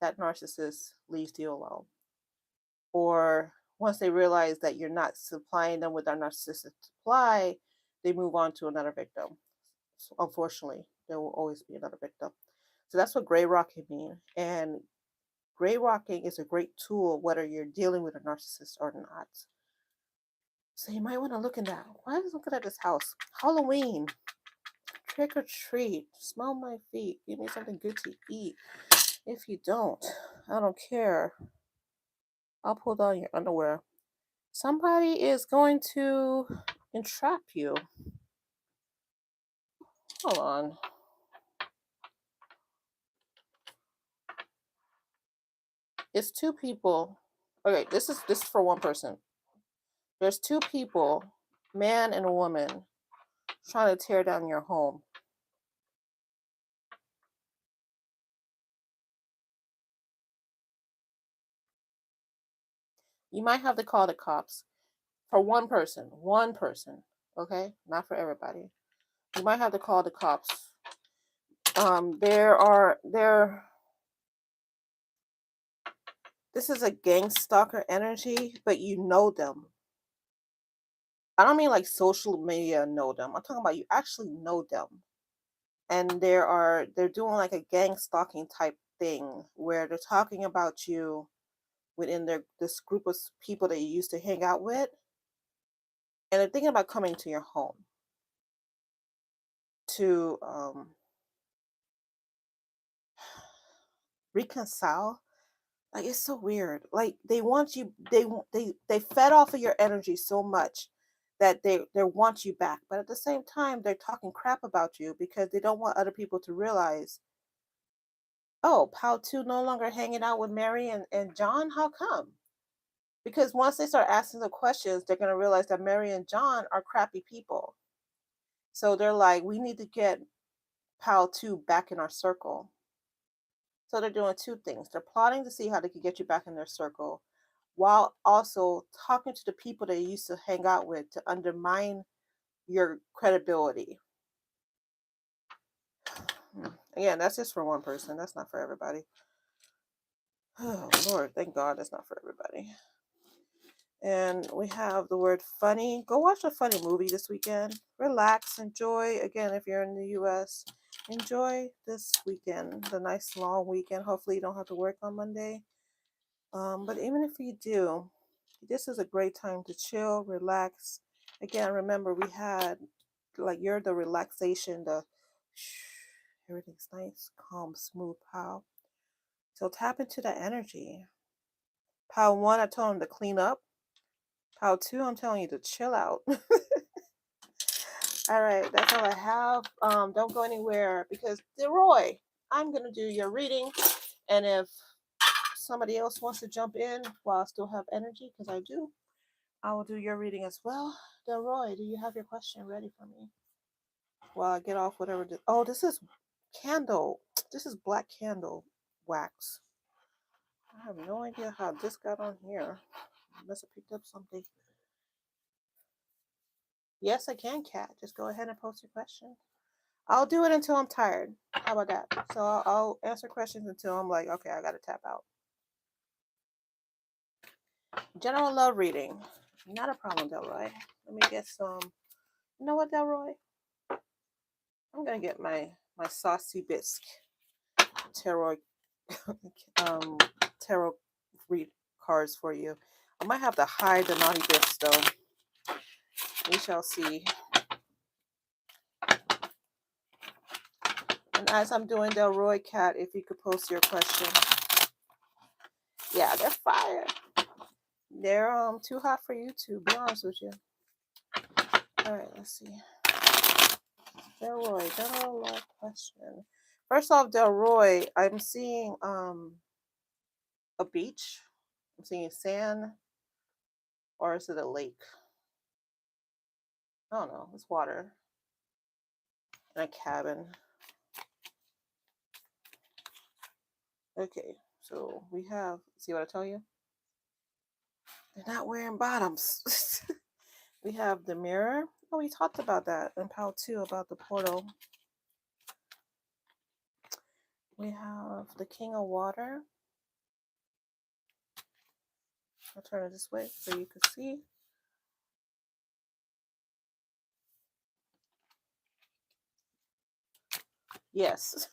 that narcissist leaves you alone. Or once they realize that you're not supplying them with that narcissistic supply, they move on to another victim. So unfortunately, there will always be another victim. So that's what gray rocking means. And gray rocking is a great tool whether you're dealing with a narcissist or not. So you might want to look in that. Why is looking at this house? Halloween. Trick or treat. Smell my feet. Give me something good to eat. If you don't, I don't care. I'll pull down your underwear. Somebody is going to entrap you. Hold on. It's two people. Okay, this is for one person. There's two people, man and a woman, trying to tear down your home. You might have to call the cops for one person. One person. Okay? Not for everybody. You might have to call the cops. This is a gang stalker energy, but you know them. I don't mean like social media know them. I'm talking about you actually know them. And they're doing like a gang stalking type thing where they're talking about you within this group of people that you used to hang out with, and they're thinking about coming to your home to reconcile. Like, it's so weird. Like, they want you. They fed off of your energy so much that they want you back, but at the same time they're talking crap about you because they don't want other people to realize, oh, Pal 2 no longer hanging out with Mary and John. How come? Because once they start asking the questions, they're going to realize that Mary and John are crappy people. So they're like, we need to get Pal 2 back in our circle. So they're doing two things. They're plotting to see how they can get you back in their circle while also talking to the people they used to hang out with to undermine your credibility. Again, that's just for one person. That's not for everybody. Oh, Lord, thank God that's not for everybody. And we have the word funny. Go watch a funny movie this weekend. Relax, enjoy. Again, if you're in the US, enjoy this weekend, the nice long weekend. Hopefully you don't have to work on Monday. But even if you do, this is a great time to chill, relax. Again, remember we had like you're the relaxation, the everything's nice, calm, smooth, pow. So tap into that energy. Pow one, I told him to clean up. Pow two, I'm telling you to chill out. All right, that's all I have. Don't go anywhere because Deroy, I'm gonna do your reading, and if somebody else wants to jump in while I still have energy, because I do, I will do your reading as well. Delroy, do you have your question ready for me? While I get off whatever. Oh, this is candle. This is black candle wax. I have no idea how this got on here. I must have picked up something. Yes, I can, Cat. Just go ahead and post your question. I'll do it until I'm tired. How about that? So I'll answer questions until I'm like, okay, I gotta tap out. General love reading. Not a problem, Delroy. Let me get some. You know what, Delroy? I'm gonna get my saucy bisque tarot um tarot read cards for you. I might have to hide the naughty bisque though. We shall see. And as I'm doing Delroy, Cat, if you could post your question. Yeah, they're fire. They're too hot for you to be honest with you. All right, let's see. Delroy, general love question. First off, Delroy, I'm seeing a beach. I'm seeing sand, or is it a lake? I don't know. It's water. And a cabin. Okay, so we have. See what I tell you? They're not wearing bottoms. We have the mirror. Oh, we talked about that in PAL 2 about the portal. We have the King of Water. I'll turn it this way so you can see. Yes,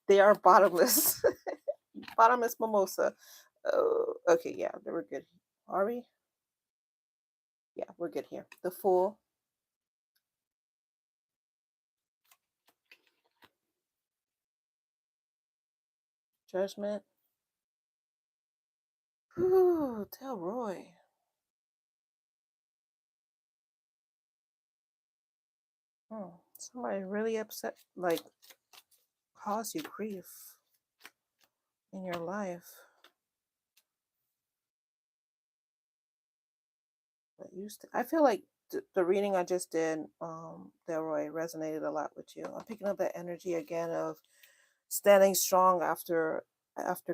they are bottomless. Bottomless mimosa. Oh, okay, yeah, we're good. Are we? Yeah, we're good here. The Fool. Judgment. Ooh, Delroy. Somebody really upset, like, caused you grief in your life. But I feel like the reading I just did, Delroy, resonated a lot with you. I'm picking up that energy again of standing strong after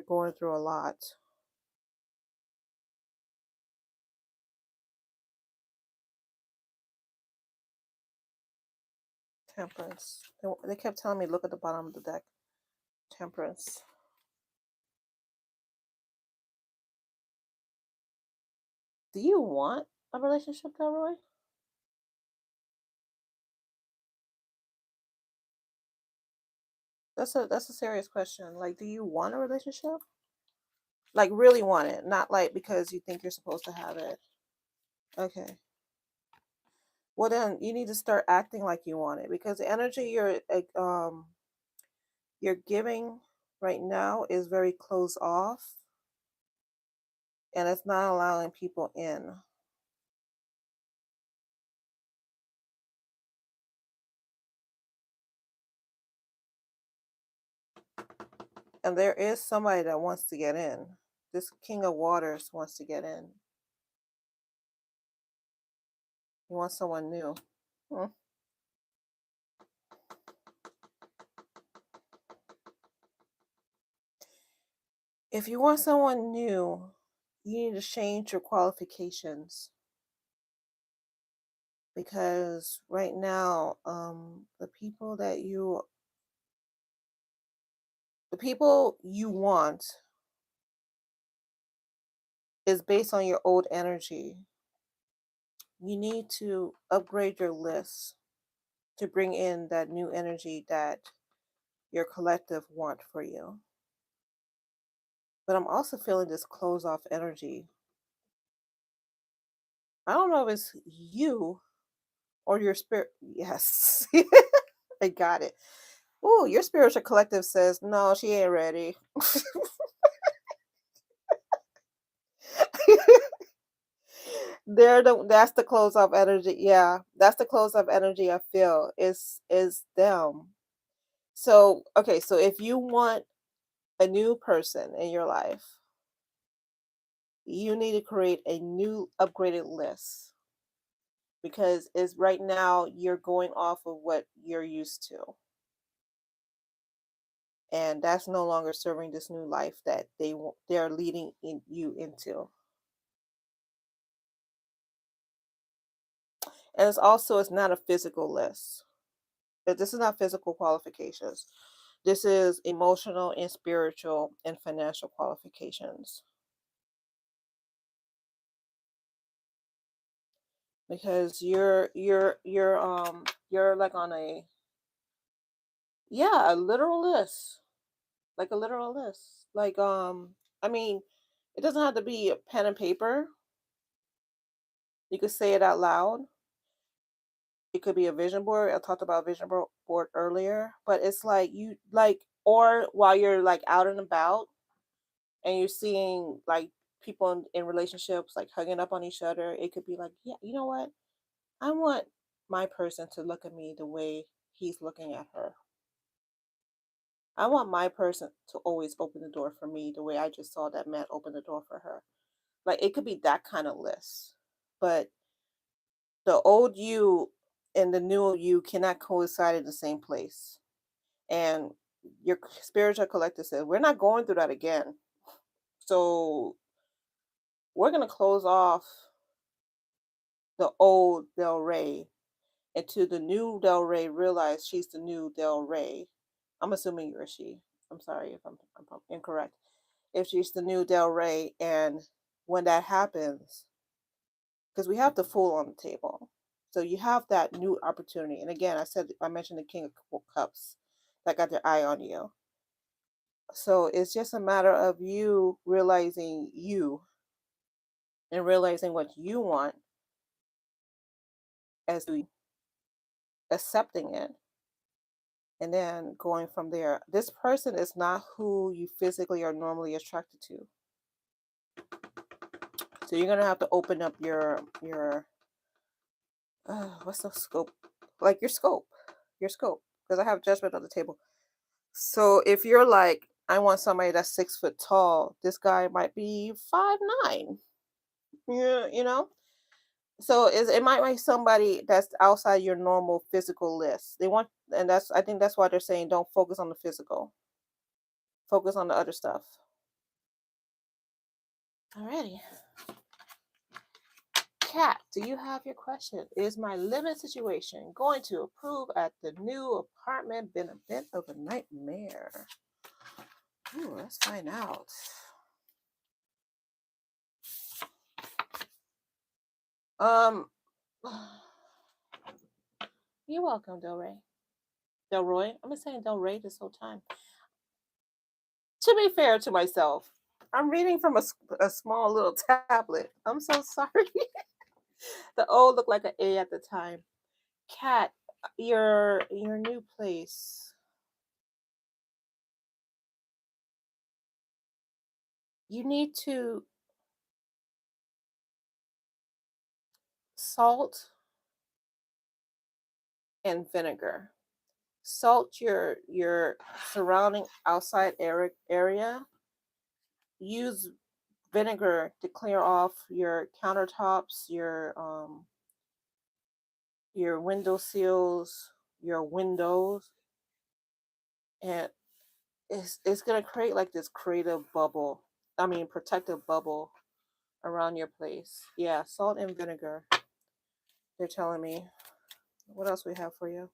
going through a lot. Temperance. They kept telling me look at the bottom of the deck. Temperance. Do you want a relationship, Delroy? That's a serious question. Like, do you want a relationship? Like, really want it, not like because you think you're supposed to have it. Okay. Well, then you need to start acting like you want it because the energy you're giving right now is very closed off, and it's not allowing people in. And there is somebody that wants to get in. This King of Waters wants to get in. He wants someone new. Hmm. If you want someone new, you need to change your qualifications because right now, the people you want is based on your old energy. You need to upgrade your list to bring in that new energy that your collective want for you. But I'm also feeling this close off energy. I don't know if it's you or your spirit. Yes. I got it. Ooh, your spiritual collective says, no, she ain't ready. That's the close off energy. Yeah, that's the close off energy I feel. Is them. So, okay, so if you want a new person in your life, you need to create a new upgraded list because it's right now you're going off of what you're used to. And that's no longer serving this new life that they're leading you into. And it's not a physical list. This is not physical qualifications. This is emotional and spiritual and financial qualifications. Because you're like on a, yeah, a literal list. Like a literal list. Like I mean, it doesn't have to be a pen and paper. You could say it out loud. It could be a vision board. I talked about board earlier, but it's like you like, or while you're like out and about and you're seeing like people in relationships like hugging up on each other, it could be like, yeah, you know what? I want my person to look at me the way he's looking at her. I want my person to always open the door for me the way I just saw that man open the door for her. Like it could be that kind of list. But the old you and the new you cannot coincide in the same place. And your spiritual collective said, we're not going through that again. So we're going to close off the old Del Rey until the new Del Rey realize she's the new Del Rey. I'm assuming you're a she. I'm sorry if I'm incorrect. If she's the new Del Rey, and when that happens, because we have the Fool on the table, so you have that new opportunity. And again, I mentioned the King of Cups that got their eye on you. So it's just a matter of you realizing you and realizing what you want as you accepting it and then going from there. This person is not who you physically are normally attracted to. So you're gonna have to open up your what's the scope? Like your scope. Because I have judgment on the table. So if you're like, I want somebody that's 6 foot tall, this guy might be 5'9". Yeah, you know. So it might be somebody that's outside your normal physical list. They want, and I think that's why they're saying don't focus on the physical, focus on the other stuff. Alrighty. Kat, do you have your question? Is my living situation going to approve at the new apartment been a bit of a nightmare? Ooh, let's find out. Um, you're welcome, Delroy. Delroy. I've been saying Delroy this whole time. To be fair to myself, I'm reading from a small little tablet. I'm so sorry. The O looked like an A at the time. Kat, your new place. You need to salt and vinegar. Salt your surrounding outside area. Use vinegar to clear off your countertops, your window sills, your windows, and it's gonna create like this creative bubble. I mean, protective bubble around your place. Yeah, salt and vinegar. They're telling me. What else we have for you?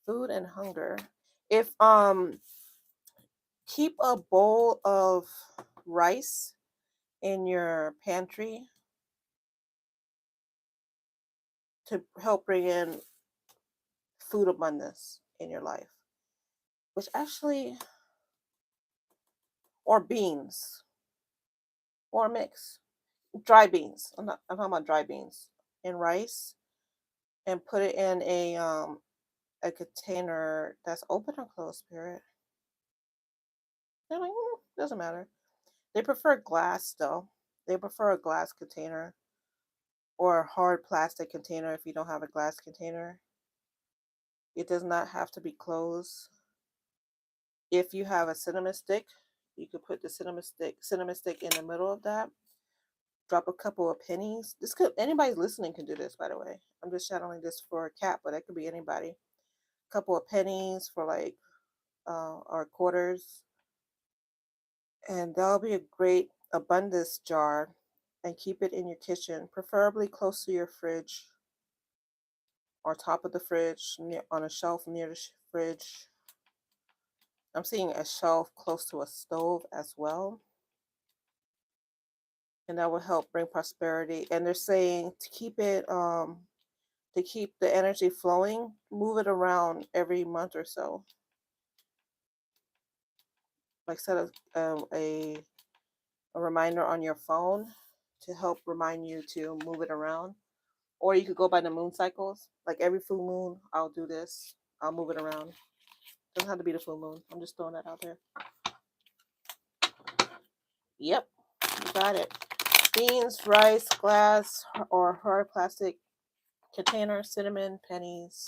Food and hunger. If keep a bowl of rice in your pantry to help bring in food abundance in your life. Which actually, or beans, or a mix. Dry beans. I'm talking about dry beans and rice, and put it in a container that's open or closed, spirit. They're like, doesn't matter. They prefer glass though. They prefer a glass container or a hard plastic container if you don't have a glass container. It does not have to be closed. If you have a cinnamon stick, you could put the cinnamon stick in the middle of that. Drop a couple of pennies. This could anybody listening can do this, by the way. I'm just channeling this for a cat, but it could be anybody. A couple of pennies for like or quarters, and that'll be a great abundance jar. And keep it in your kitchen, preferably close to your fridge or top of the fridge, on a shelf near the fridge. I'm seeing a shelf close to a stove as well. And that will help bring prosperity. And they're saying to keep it, to keep the energy flowing, move it around every month or so. Like set a reminder on your phone to help remind you to move it around. Or you could go by the moon cycles. Like every full moon, I'll do this. I'll move it around. Doesn't have to be the full moon. I'm just throwing that out there. Yep, you got it. Beans, rice, glass, or hard plastic container, cinnamon, pennies.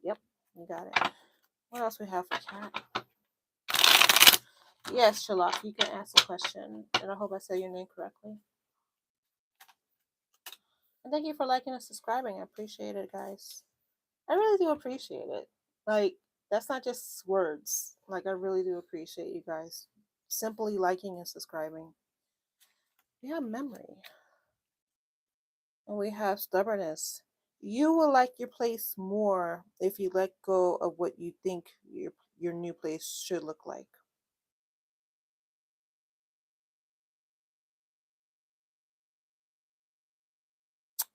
Yep, you got it. What else we have for cat? Yes, Sherlock, you can ask a question, and I hope I said your name correctly. And thank you for liking and subscribing. I appreciate it, guys. I really do appreciate it. Like, that's not just words. Like, I really do appreciate you guys simply liking and subscribing. We have memory. And we have stubbornness. You will like your place more if you let go of what you think your new place should look like.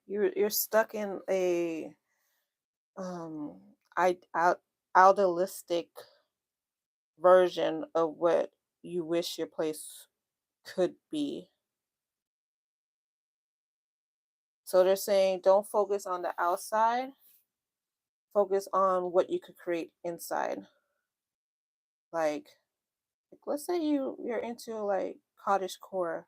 You're stuck in a idealistic version of what you wish your place could be. So they're saying don't focus on the outside, focus on what you could create inside. Like let's say you're into like cottage core.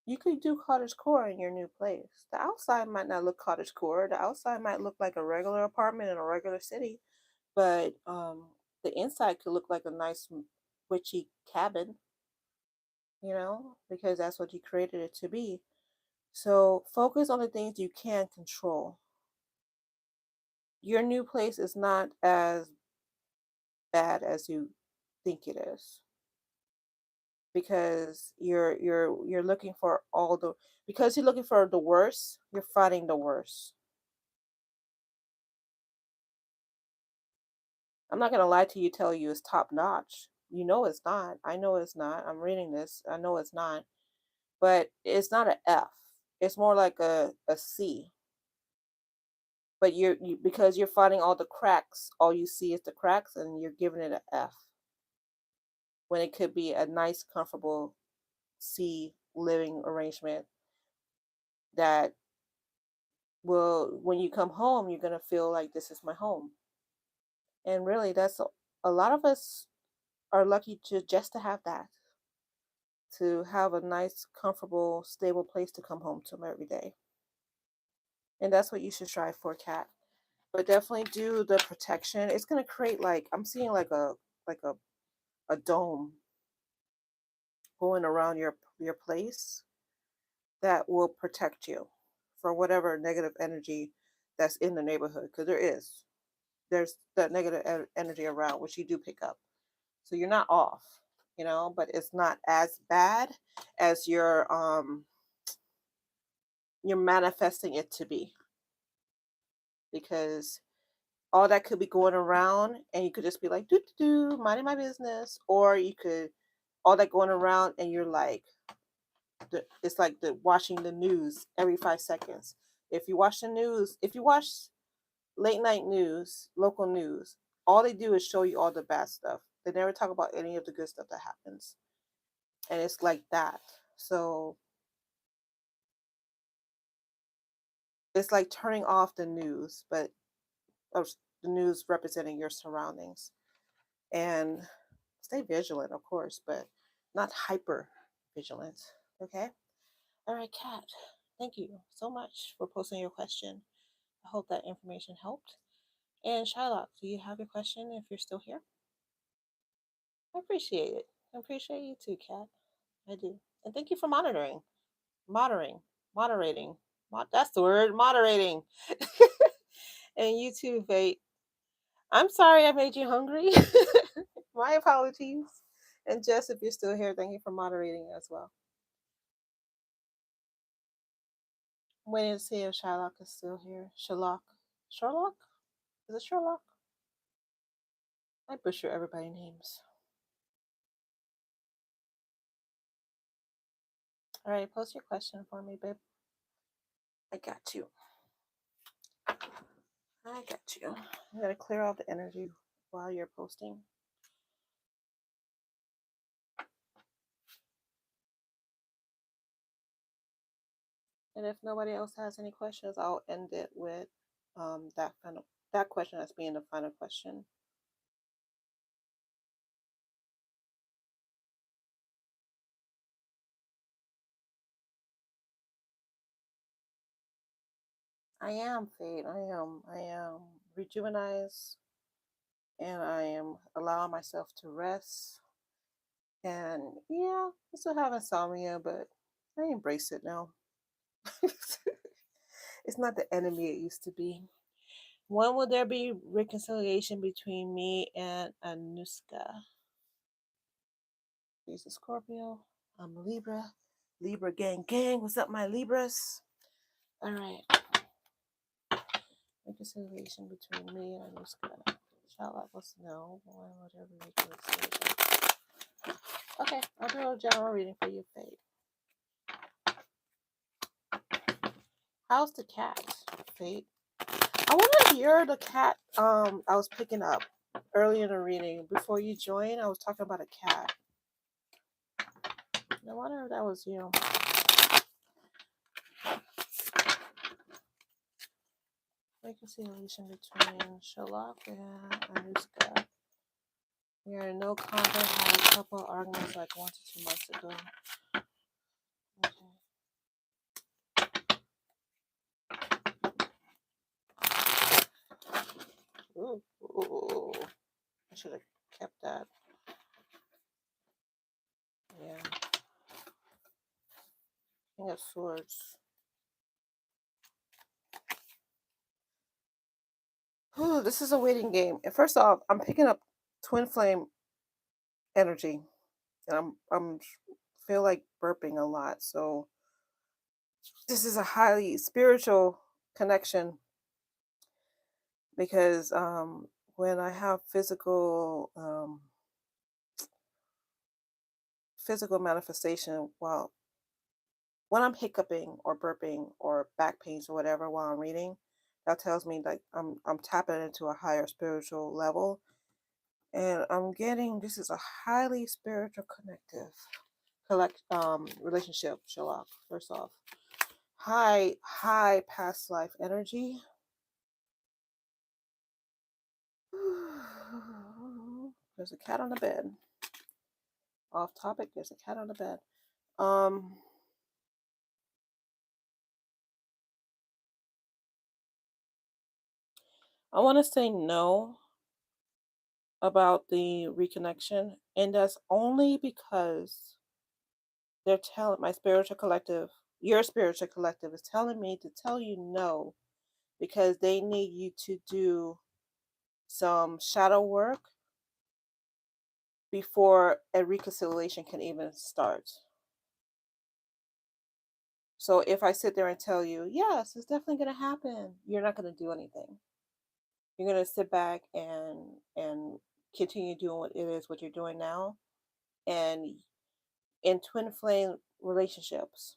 You could do cottage core in your new place. The outside might not look cottage core. The outside might look like a regular apartment in a regular city, but the inside could look like a nice witchy cabin, because that's what you created it to be. So focus on the things you can control. Your new place is not as bad as you think it is, because you're looking for because you're looking for the worst, you're fighting the worst. I'm not gonna lie to you, tell you it's top notch. You know it's not. I know it's not. I'm reading this. I know it's not. But it's not an F. It's more like a C. But because you're finding all the cracks, all you see is the cracks, and you're giving it an F. When it could be a nice, comfortable C living arrangement that will, when you come home, you're gonna feel like this is my home. And really, that's a lot of us are lucky just to have that, to have a nice, comfortable, stable place to come home to every day. And that's what you should strive for, cat. But definitely do the protection. It's gonna create like, I'm seeing like a dome going around your place that will protect you for whatever negative energy that's in the neighborhood, because there's that negative energy around, which you do pick up. So you're not off, but it's not as bad as you're manifesting it to be, because all that could be going around and you could just be like, minding my business. Or you could, all that going around and you're like, it's like watching the news every 5 seconds. If you watch the news, if you watch late night news, local news, all they do is show you all the bad stuff. They never talk about any of the good stuff that happens. And it's like that. So it's like turning off the news, but the news representing your surroundings. And stay vigilant, of course, but not hyper vigilant. Okay? All right, Kat. Thank you so much for posting your question. I hope that information helped. And Shylock, do you have your question if you're still here? I appreciate it. I appreciate you too, Kat. I do. And thank you for monitoring. Moderating. That's the word, moderating. And you too, Fate. I'm sorry I made you hungry. My apologies. And Jess, if you're still here, thank you for moderating as well. I'm waiting to see if Shylock is still here. Sherlock? Is it Sherlock? I butcher everybody's names. All right, post your question for me, babe. I got you. I gotta clear out the energy while you're posting. And if nobody else has any questions, I'll end it with that question as being the final question. I am Fate. I am rejuvenized, and I am allowing myself to rest. And yeah, I still have insomnia, but I embrace it now. It's not the enemy it used to be. When will there be reconciliation between me and Anuska? He's a Scorpio. I'm a Libra. Libra gang gang. What's up, my Libras? All right. Reconciliation between me and Anuska. Charlotte wants to know when will there be reconciliation? Okay, I'll do a general reading for you, Fate. How's the cat, Fate? I wonder if you're the cat I was picking up earlier in the reading. Before you joined, I was talking about a cat. I wonder if that was you. Reconciliation between Sherlock and Anuska. We are in no contact, had a couple of arguments like 1 to 2 months ago. Okay. Ooh. I should have kept that. Yeah. King of Swords. Ooh, this is a waiting game. And first off, I'm picking up twin flame energy. And I'm feel like burping a lot. So this is a highly spiritual connection because when I have physical manifestation, well, when I'm hiccuping or burping or back pains or whatever while I'm reading, that tells me like I'm tapping into a higher spiritual level, and I'm getting this is a highly spiritual connective relationship. Sherlock, first off, high past life energy. There's a cat on the bed. Off topic. There's a cat on the bed. I want to say no about the reconnection, and that's only because they're telling my spiritual collective, your spiritual collective is telling me to tell you no because they need you to do some shadow work before a reconciliation can even start. So if I sit there and tell you, yes, it's definitely going to happen, you're not going to do anything. You're going to sit back and continue doing what you're doing now. And in twin flame relationships,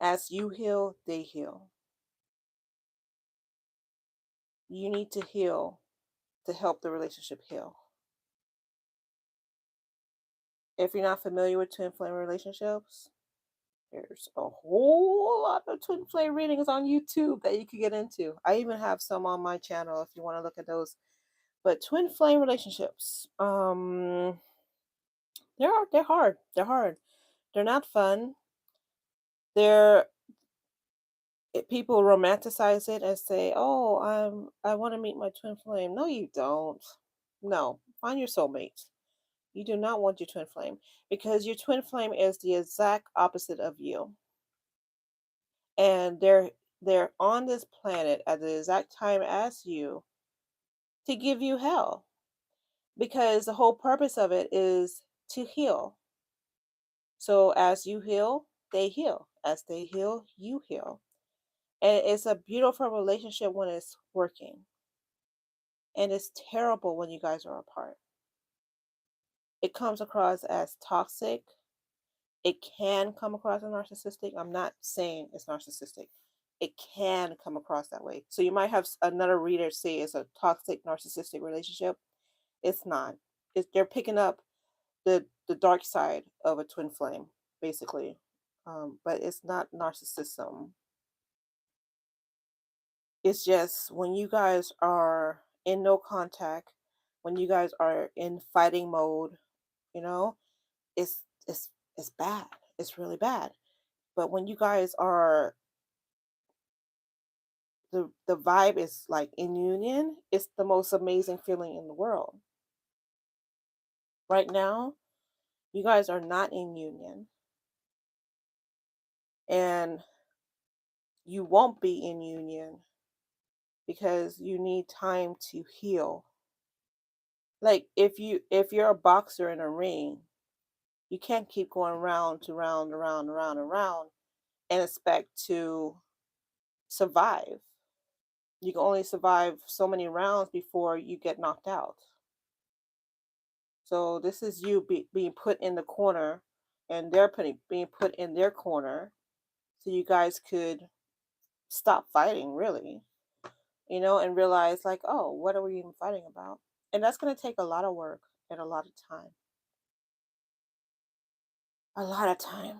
as you heal, they heal. You need to heal to help the relationship heal. If you're not familiar with twin flame relationships, there's a whole lot of twin flame readings on YouTube that you could get into. I even have some on my channel if you want to look at those. But twin flame relationships, they're hard. They're hard. They're not fun. They're people romanticize it and say, "Oh, I want to meet my twin flame." No, you don't. No, find your soulmate. You do not want your twin flame because your twin flame is the exact opposite of you. And they're on this planet at the exact time as you to give you hell because the whole purpose of it is to heal. So as you heal, they heal. As they heal, you heal. And it's a beautiful relationship when it's working. And it's terrible when you guys are apart. It comes across as toxic. It can come across as narcissistic. I'm not saying it's narcissistic. It can come across that way. So you might have another reader say it's a toxic narcissistic relationship. It's not. They're picking up the dark side of a twin flame, basically. But it's not narcissism. It's just when you guys are in no contact, when you guys are in fighting mode, you know, it's it's it's bad. It's really bad. But when you guys are the vibe is like in union, it's the most amazing feeling in the world. Right now, you guys are not in union and you won't be in union because you need time to heal. Like if you're a boxer in a ring, you can't keep going round to round, around, around, around and expect to survive. You can only survive so many rounds before you get knocked out. So this is you being put in the corner, and they're being put in their corner, so you guys could stop fighting, really, and realize like, oh, what are we even fighting about? And that's going to take a lot of work and a lot of time, a lot of time,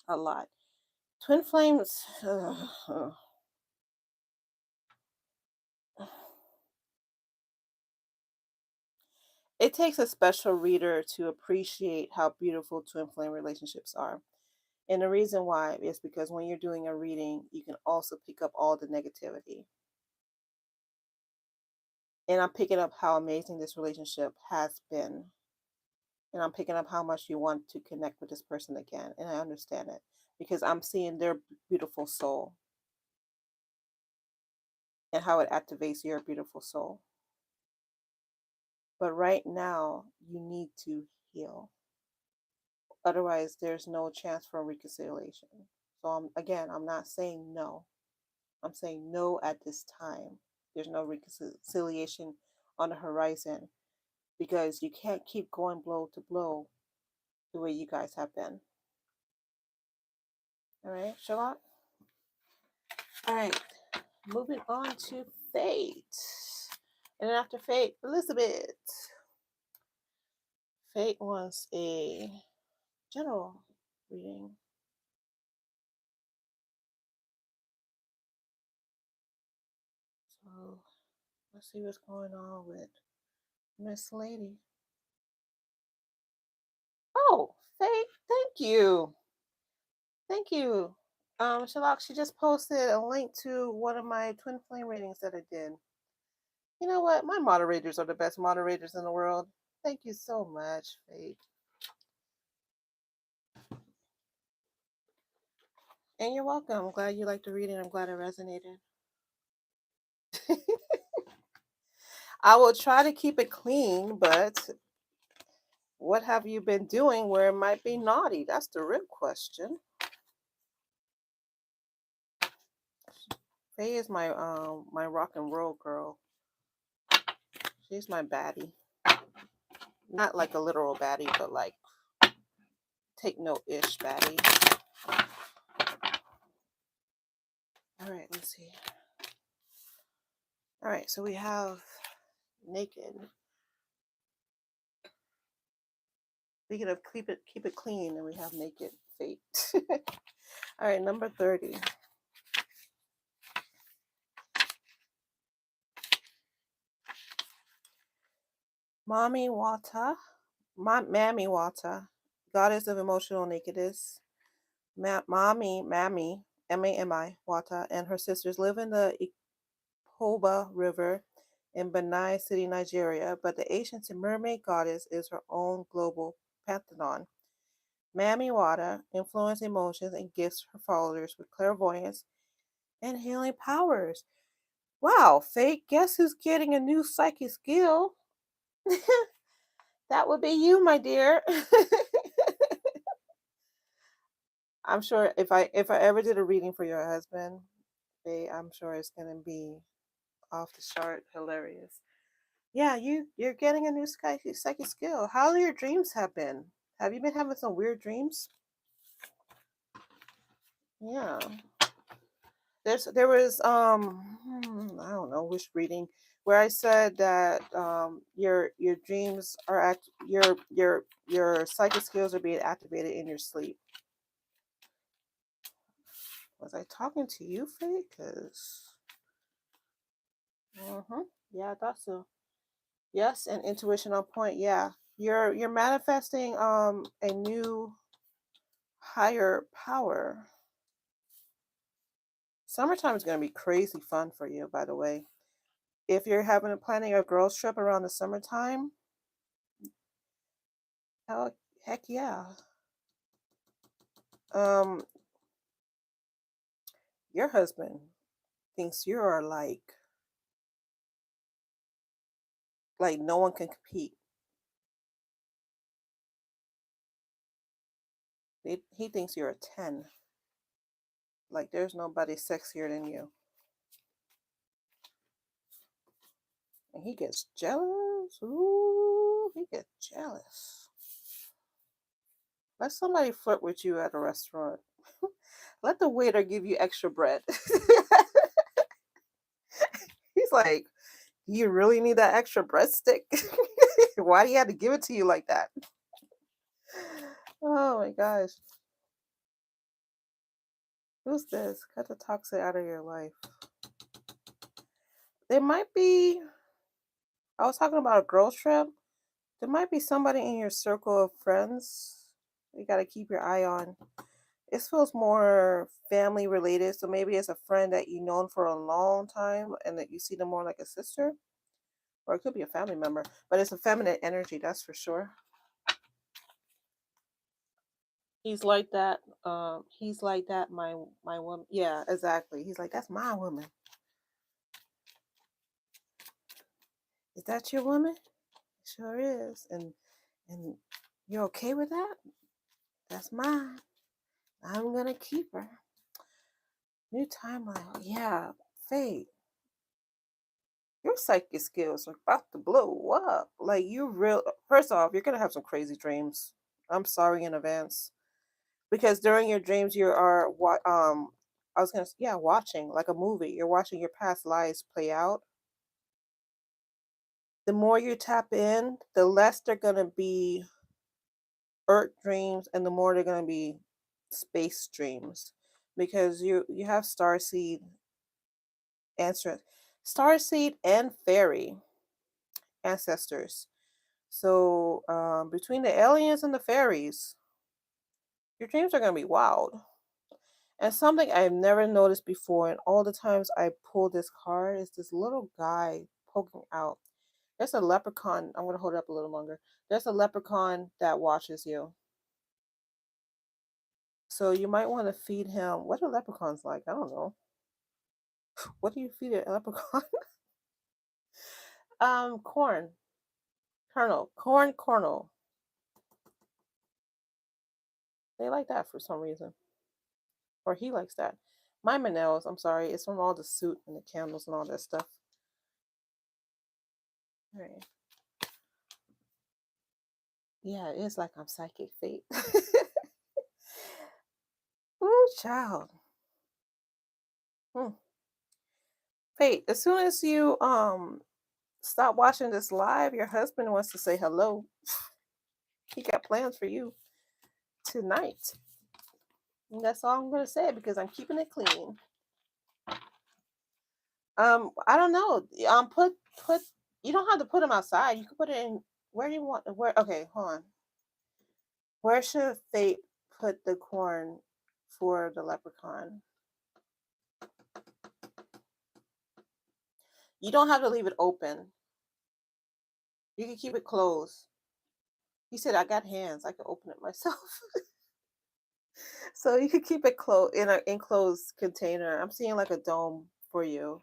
a lot. Twin flames. It takes a special reader to appreciate how beautiful twin flame relationships are. And the reason why is because when you're doing a reading, you can also pick up all the negativity. And I'm picking up how amazing this relationship has been. And I'm picking up how much you want to connect with this person again. And I understand it because I'm seeing their beautiful soul and how it activates your beautiful soul. But right now, you need to heal. Otherwise, there's no chance for reconciliation. So, I'm not saying no. I'm saying no at this time. There's no reconciliation on the horizon because you can't keep going blow to blow the way you guys have been. All right, Sherlock? All right, moving on to Fate. And then after Fate, Elizabeth. Fate wants a general reading. So let's see what's going on with Miss Lady. Oh, Fate, thank you. Thank you. Shalak, she just posted a link to one of my twin flame readings that I did. You know what? My moderators are the best moderators in the world. Thank you so much, Fate. And you're welcome. I'm glad you liked the reading. I'm glad it resonated. I will try to keep it clean, but what have you been doing where it might be naughty? That's the real question. Faye is my rock and roll girl. She's my baddie. Not like a literal baddie, but like take note ish baddie. All right, let's see. All right, so we have naked. Speaking of keep it clean, and we have naked fate. All right, number 30. Mami Wata, Mammy Wata, goddess of emotional nakedness. Mammy, Mami Wata, and her sisters live in the Ikoba River in Benin City, Nigeria, but the ancient mermaid goddess is her own global pantheon. Mammy Wata influences emotions and gifts her followers with clairvoyance and healing powers. Wow, Fate, guess who's getting a new psychic skill? That would be you, my dear. I'm sure if I ever did a reading for your husband, I'm sure it's gonna be off the chart hilarious. Yeah, you're getting a new psychic skill. How your dreams have been? Have you been having some weird dreams? Yeah. There was I don't know which reading where I said that your dreams are your psychic skills are being activated in your sleep. Was I talking to you, Faye? Cause yeah, I thought so. Yes, and intuition on point. Yeah, you're manifesting a new higher power. Summertime is going to be crazy fun for you, by the way. If you're having a planning a girls trip around the summertime, hell, heck yeah. Um, your husband thinks you are like no one can compete. He thinks you're a 10. Like there's nobody sexier than you. And he gets jealous. Ooh, he gets jealous. Let somebody flirt with you at a restaurant. Let the waiter give you extra bread. He's like, you really need that extra breadstick? Why do you have to give it to you like that? Oh my gosh. Who's this? Cut the toxic out of your life. There might be, I was talking about a girls trip. There might be somebody in your circle of friends you got to keep your eye on. It feels more family related, so maybe it's a friend that you've known for a long time and that you see them more like a sister, or it could be a family member, but it's a feminine energy, that's for sure. He's like that. He's like that. My woman. Yeah, exactly. He's like, that's my woman. Is that your woman? Sure is. And you're okay with that? That's mine. I'm gonna keep her. New timeline. Yeah, Fate. Your psychic skills are about to blow up. Like you real. First off, you're gonna have some crazy dreams. I'm sorry in advance because during your dreams you are what I was gonna yeah watching like a movie. You're watching your past lives play out. The more you tap in, the less they're gonna be earth dreams, and the more they're gonna be space dreams, because you have starseed answer, starseed and fairy ancestors. So between the aliens and the fairies, your dreams are gonna be wild. And something I've never noticed before, and all the times I pull this card, is this little guy poking out. There's a leprechaun. I'm gonna hold it up a little longer. There's a leprechaun that watches you. So you might want to feed him. What are leprechauns like? I don't know. What do you feed a leprechaun? Corn kernel, corn kernel. They like that for some reason, or he likes that. My Manels, I'm sorry, it's from all the suit and the candles and all that stuff. All right. Yeah, it is like I'm psychic fate. Ooh, child. Hmm. Fate. As soon as you stop watching this live, your husband wants to say hello. He got plans for you tonight. And that's all I'm gonna say because I'm keeping it clean. I don't know. Put. You don't have to put them outside. You can put it in where you want. Where? Okay, hold on. Where should fate put the corn for the leprechaun? You don't have to leave it open. You can keep it closed. He said, "I got hands. I can open it myself." So you can keep it closed in an enclosed container. I'm seeing like a dome for you,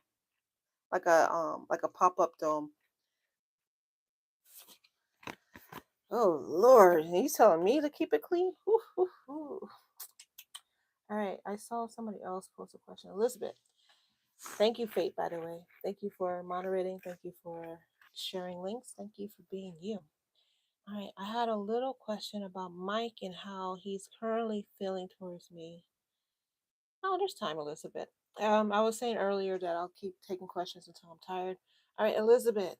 like a pop up dome. Oh Lord, he's telling me to keep it clean. Whew, whew, whew. All right, I saw somebody else post a question. Elizabeth, thank you, Fate. By the way, thank you for moderating. Thank you for sharing links. Thank you for being you. All right, I had a little question about Mike and how he's currently feeling towards me. Oh, there's time, Elizabeth. I was saying earlier that I'll keep taking questions until I'm tired. All right, Elizabeth,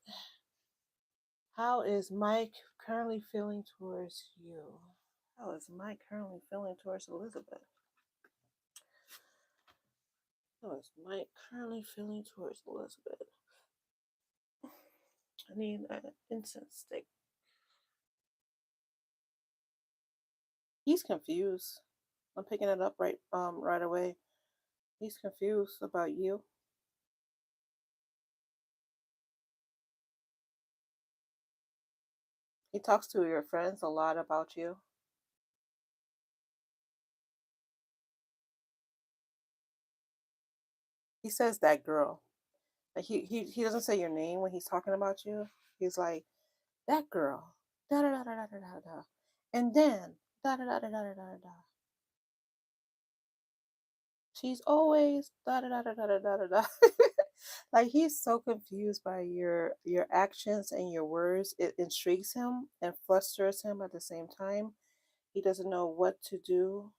how is Mike currently feeling towards you? How is Mike currently feeling towards Elizabeth? How is Mike currently feeling towards Elizabeth? I need an incense stick. He's confused. I'm picking it up right away. He's confused about you. He talks to your friends a lot about you. He says that girl. Like he doesn't say your name when he's talking about you. He's like, that girl. Da da da da da da da. And then da da da da da da da da. She's always da da da da da da da da. Like he's so confused by your actions and your words. It intrigues him and flusters him at the same time. He doesn't know what to do,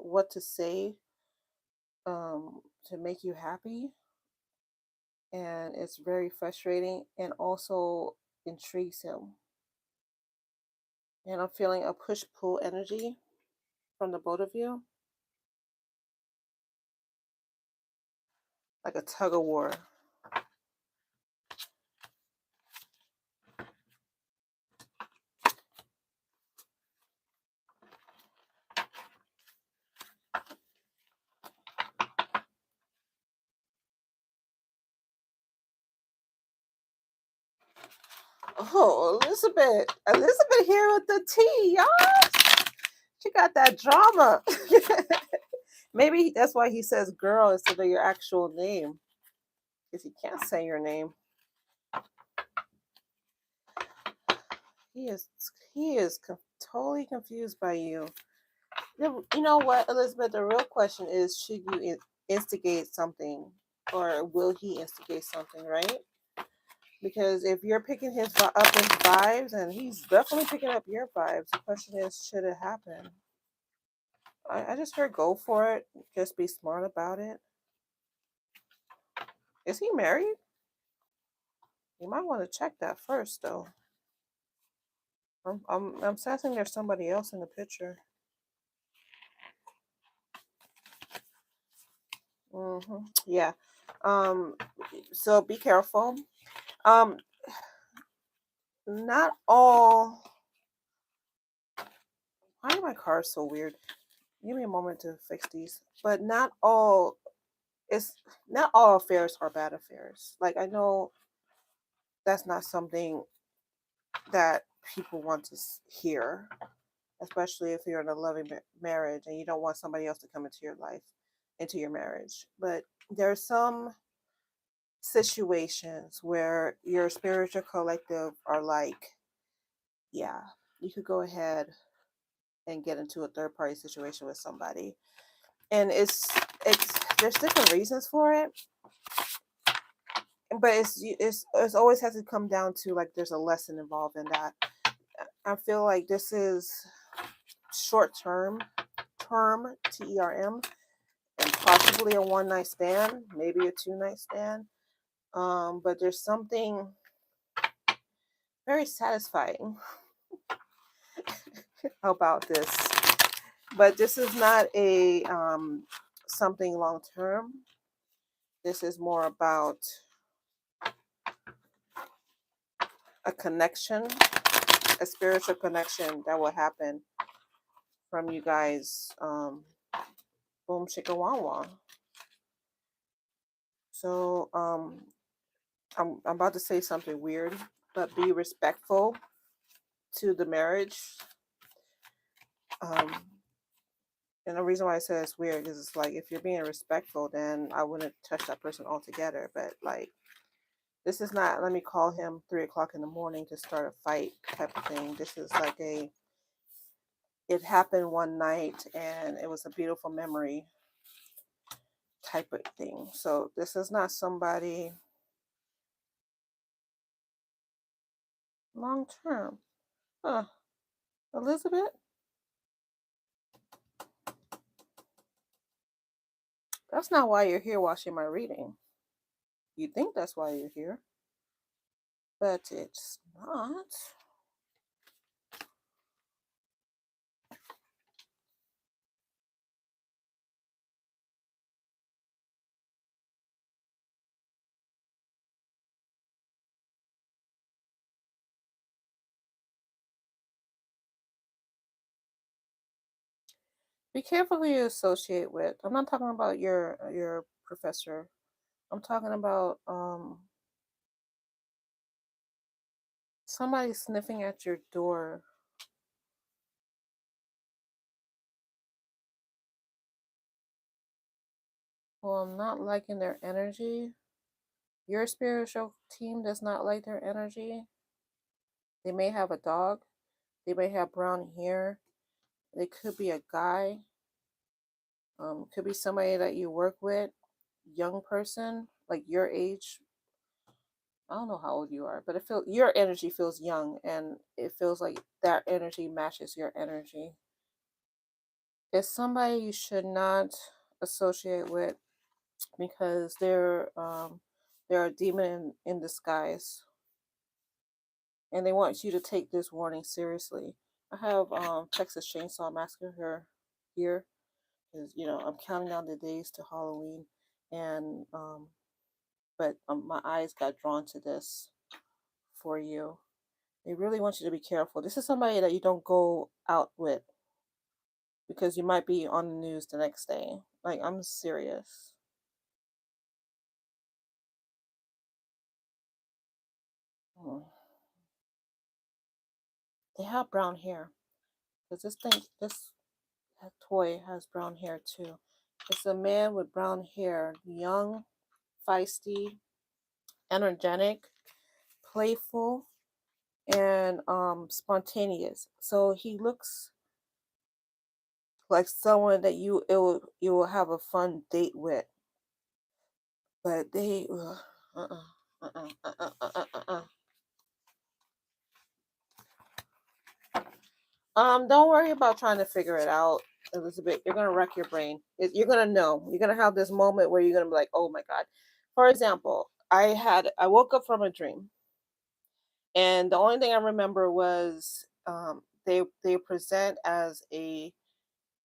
what to say, to make you happy, and it's very frustrating and also intrigues him. And I'm feeling a push pull energy from the both of you, like a tug of war. Oh, Elizabeth here with the tea, y'all. She got that drama. Maybe that's why he says girl instead of your actual name, because he can't say your name. He is totally confused by you. You know what, Elizabeth? The real question is, should you instigate something, or will he instigate something? Right? Because if you're picking up his vibes, and he's definitely picking up your vibes, the question is, should it happen? I just heard go for it. Just be smart about it. Is he married? You might want to check that first, though. I'm sensing there's somebody else in the picture. Yeah. So be careful. Um, not all. Why are my cars so weird? Give me a moment to fix these. But not all. It's not all affairs are bad affairs. Like I know that's not something that people want to hear, especially if you're in a loving marriage and you don't want somebody else to come into your life, into your marriage. But there's some situations where your spiritual collective are like, yeah, you could go ahead and get into a third party situation with somebody, and it's there's different reasons for it, but it's always has to come down to like there's a lesson involved in that. I feel like this is short term TERM, and possibly a one night stand, maybe a 2 night stand. But there's something very satisfying about this. But this is not a something long term. This is more about a connection, a spiritual connection that will happen from you guys. Boom chicka wah. So I'm about to say something weird, but be respectful to the marriage. And the reason why I say it's weird is it's like if you're being respectful, then I wouldn't touch that person altogether. But like this is not, let me call him 3 o'clock in the morning to start a fight type of thing. This is like it happened one night and it was a beautiful memory type of thing. So this is not somebody long term. Huh. Elizabeth? That's not why you're here watching my reading. You think that's why you're here, but it's not. Be careful who you associate with. I'm not talking about your professor. I'm talking about somebody sniffing at your door. Well, I'm not liking their energy. Your spiritual team does not like their energy. They may have a dog. They may have brown hair. They could be a guy. Could be somebody that you work with, young person, like your age. I don't know how old you are, but it feels your energy feels young, and it feels like that energy matches your energy. It's somebody you should not associate with because they're a demon in disguise, and they want you to take this warning seriously. I have Texas Chainsaw Massacre here because I'm counting down the days to Halloween, and but my eyes got drawn to this for you. They really want you to be careful. This is somebody that you don't go out with because you might be on the news the next day. Like, I'm serious. Mm. They have brown hair because this toy has brown hair too. It's a man with brown hair, young, feisty, energetic, playful, and spontaneous. So he looks like someone that you will have a fun date with. But they don't worry about trying to figure it out, Elizabeth. You're gonna wreck your brain. You're gonna know. You're gonna have this moment where you're gonna be like, "Oh my god." For example, I woke up from a dream, and the only thing I remember was they present as a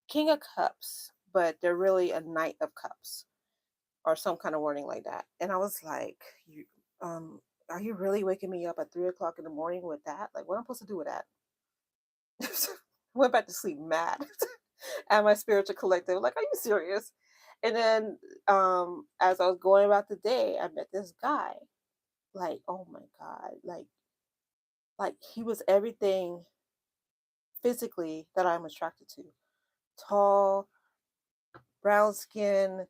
king of cups, but they're really a knight of cups or some kind of wording like that. And I was like, "You, are you really waking me up at 3 o'clock in the morning with that? Like, what am I supposed to do with that?" Went back to sleep mad. And my spiritual collective, like, "Are you serious?" And then as I was going about the day, I met this guy. Like, oh my God. Like he was everything physically that I'm attracted to. Tall, brown skin,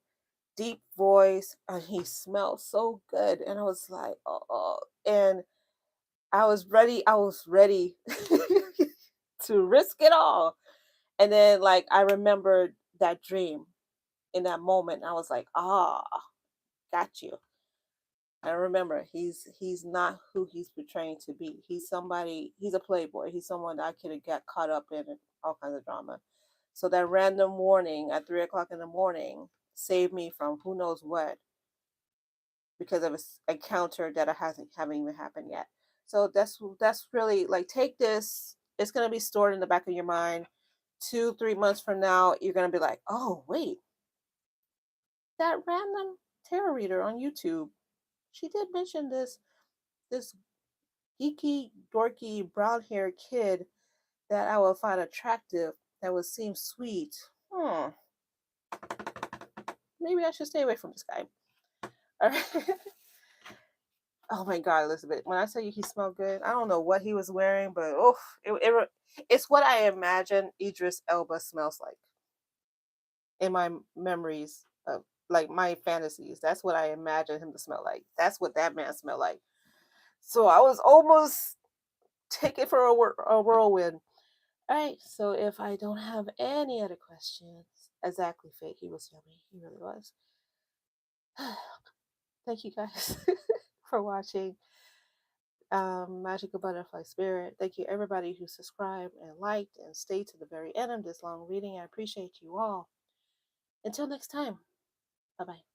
deep voice, and he smelled so good. And I was like, oh. And I was ready to risk it all. And then like I remembered that dream in that moment. I was like, got you. I remember he's not who he's portraying to be. He's a playboy. He's someone that I could have got caught up in and all kinds of drama. So that random warning at 3 o'clock in the morning saved me from who knows what because of an encounter that I haven't even happened yet. So that's really like take this It's going to be stored in the back of your mind. 2, 3 months from now, you're going to be like, oh, wait, that random tarot reader on YouTube, she did mention this geeky, dorky, brown haired kid that I would find attractive, that would seem sweet. Maybe I should stay away from this guy. All right. Oh my God, Elizabeth! When I tell you he smelled good, I don't know what he was wearing, but it's what I imagine Idris Elba smells like in my memories of, like, my fantasies. That's what I imagine him to smell like. That's what that man smelled like. So I was almost taken for a whirlwind. All right, so if I don't have any other questions, exactly, Fate, he was yummy. He really was. Thank you guys for watching Magical Butterfly Spirit. Thank you everybody who subscribed and liked and stayed to the very end of this long reading. I appreciate you all. Until next time, bye bye.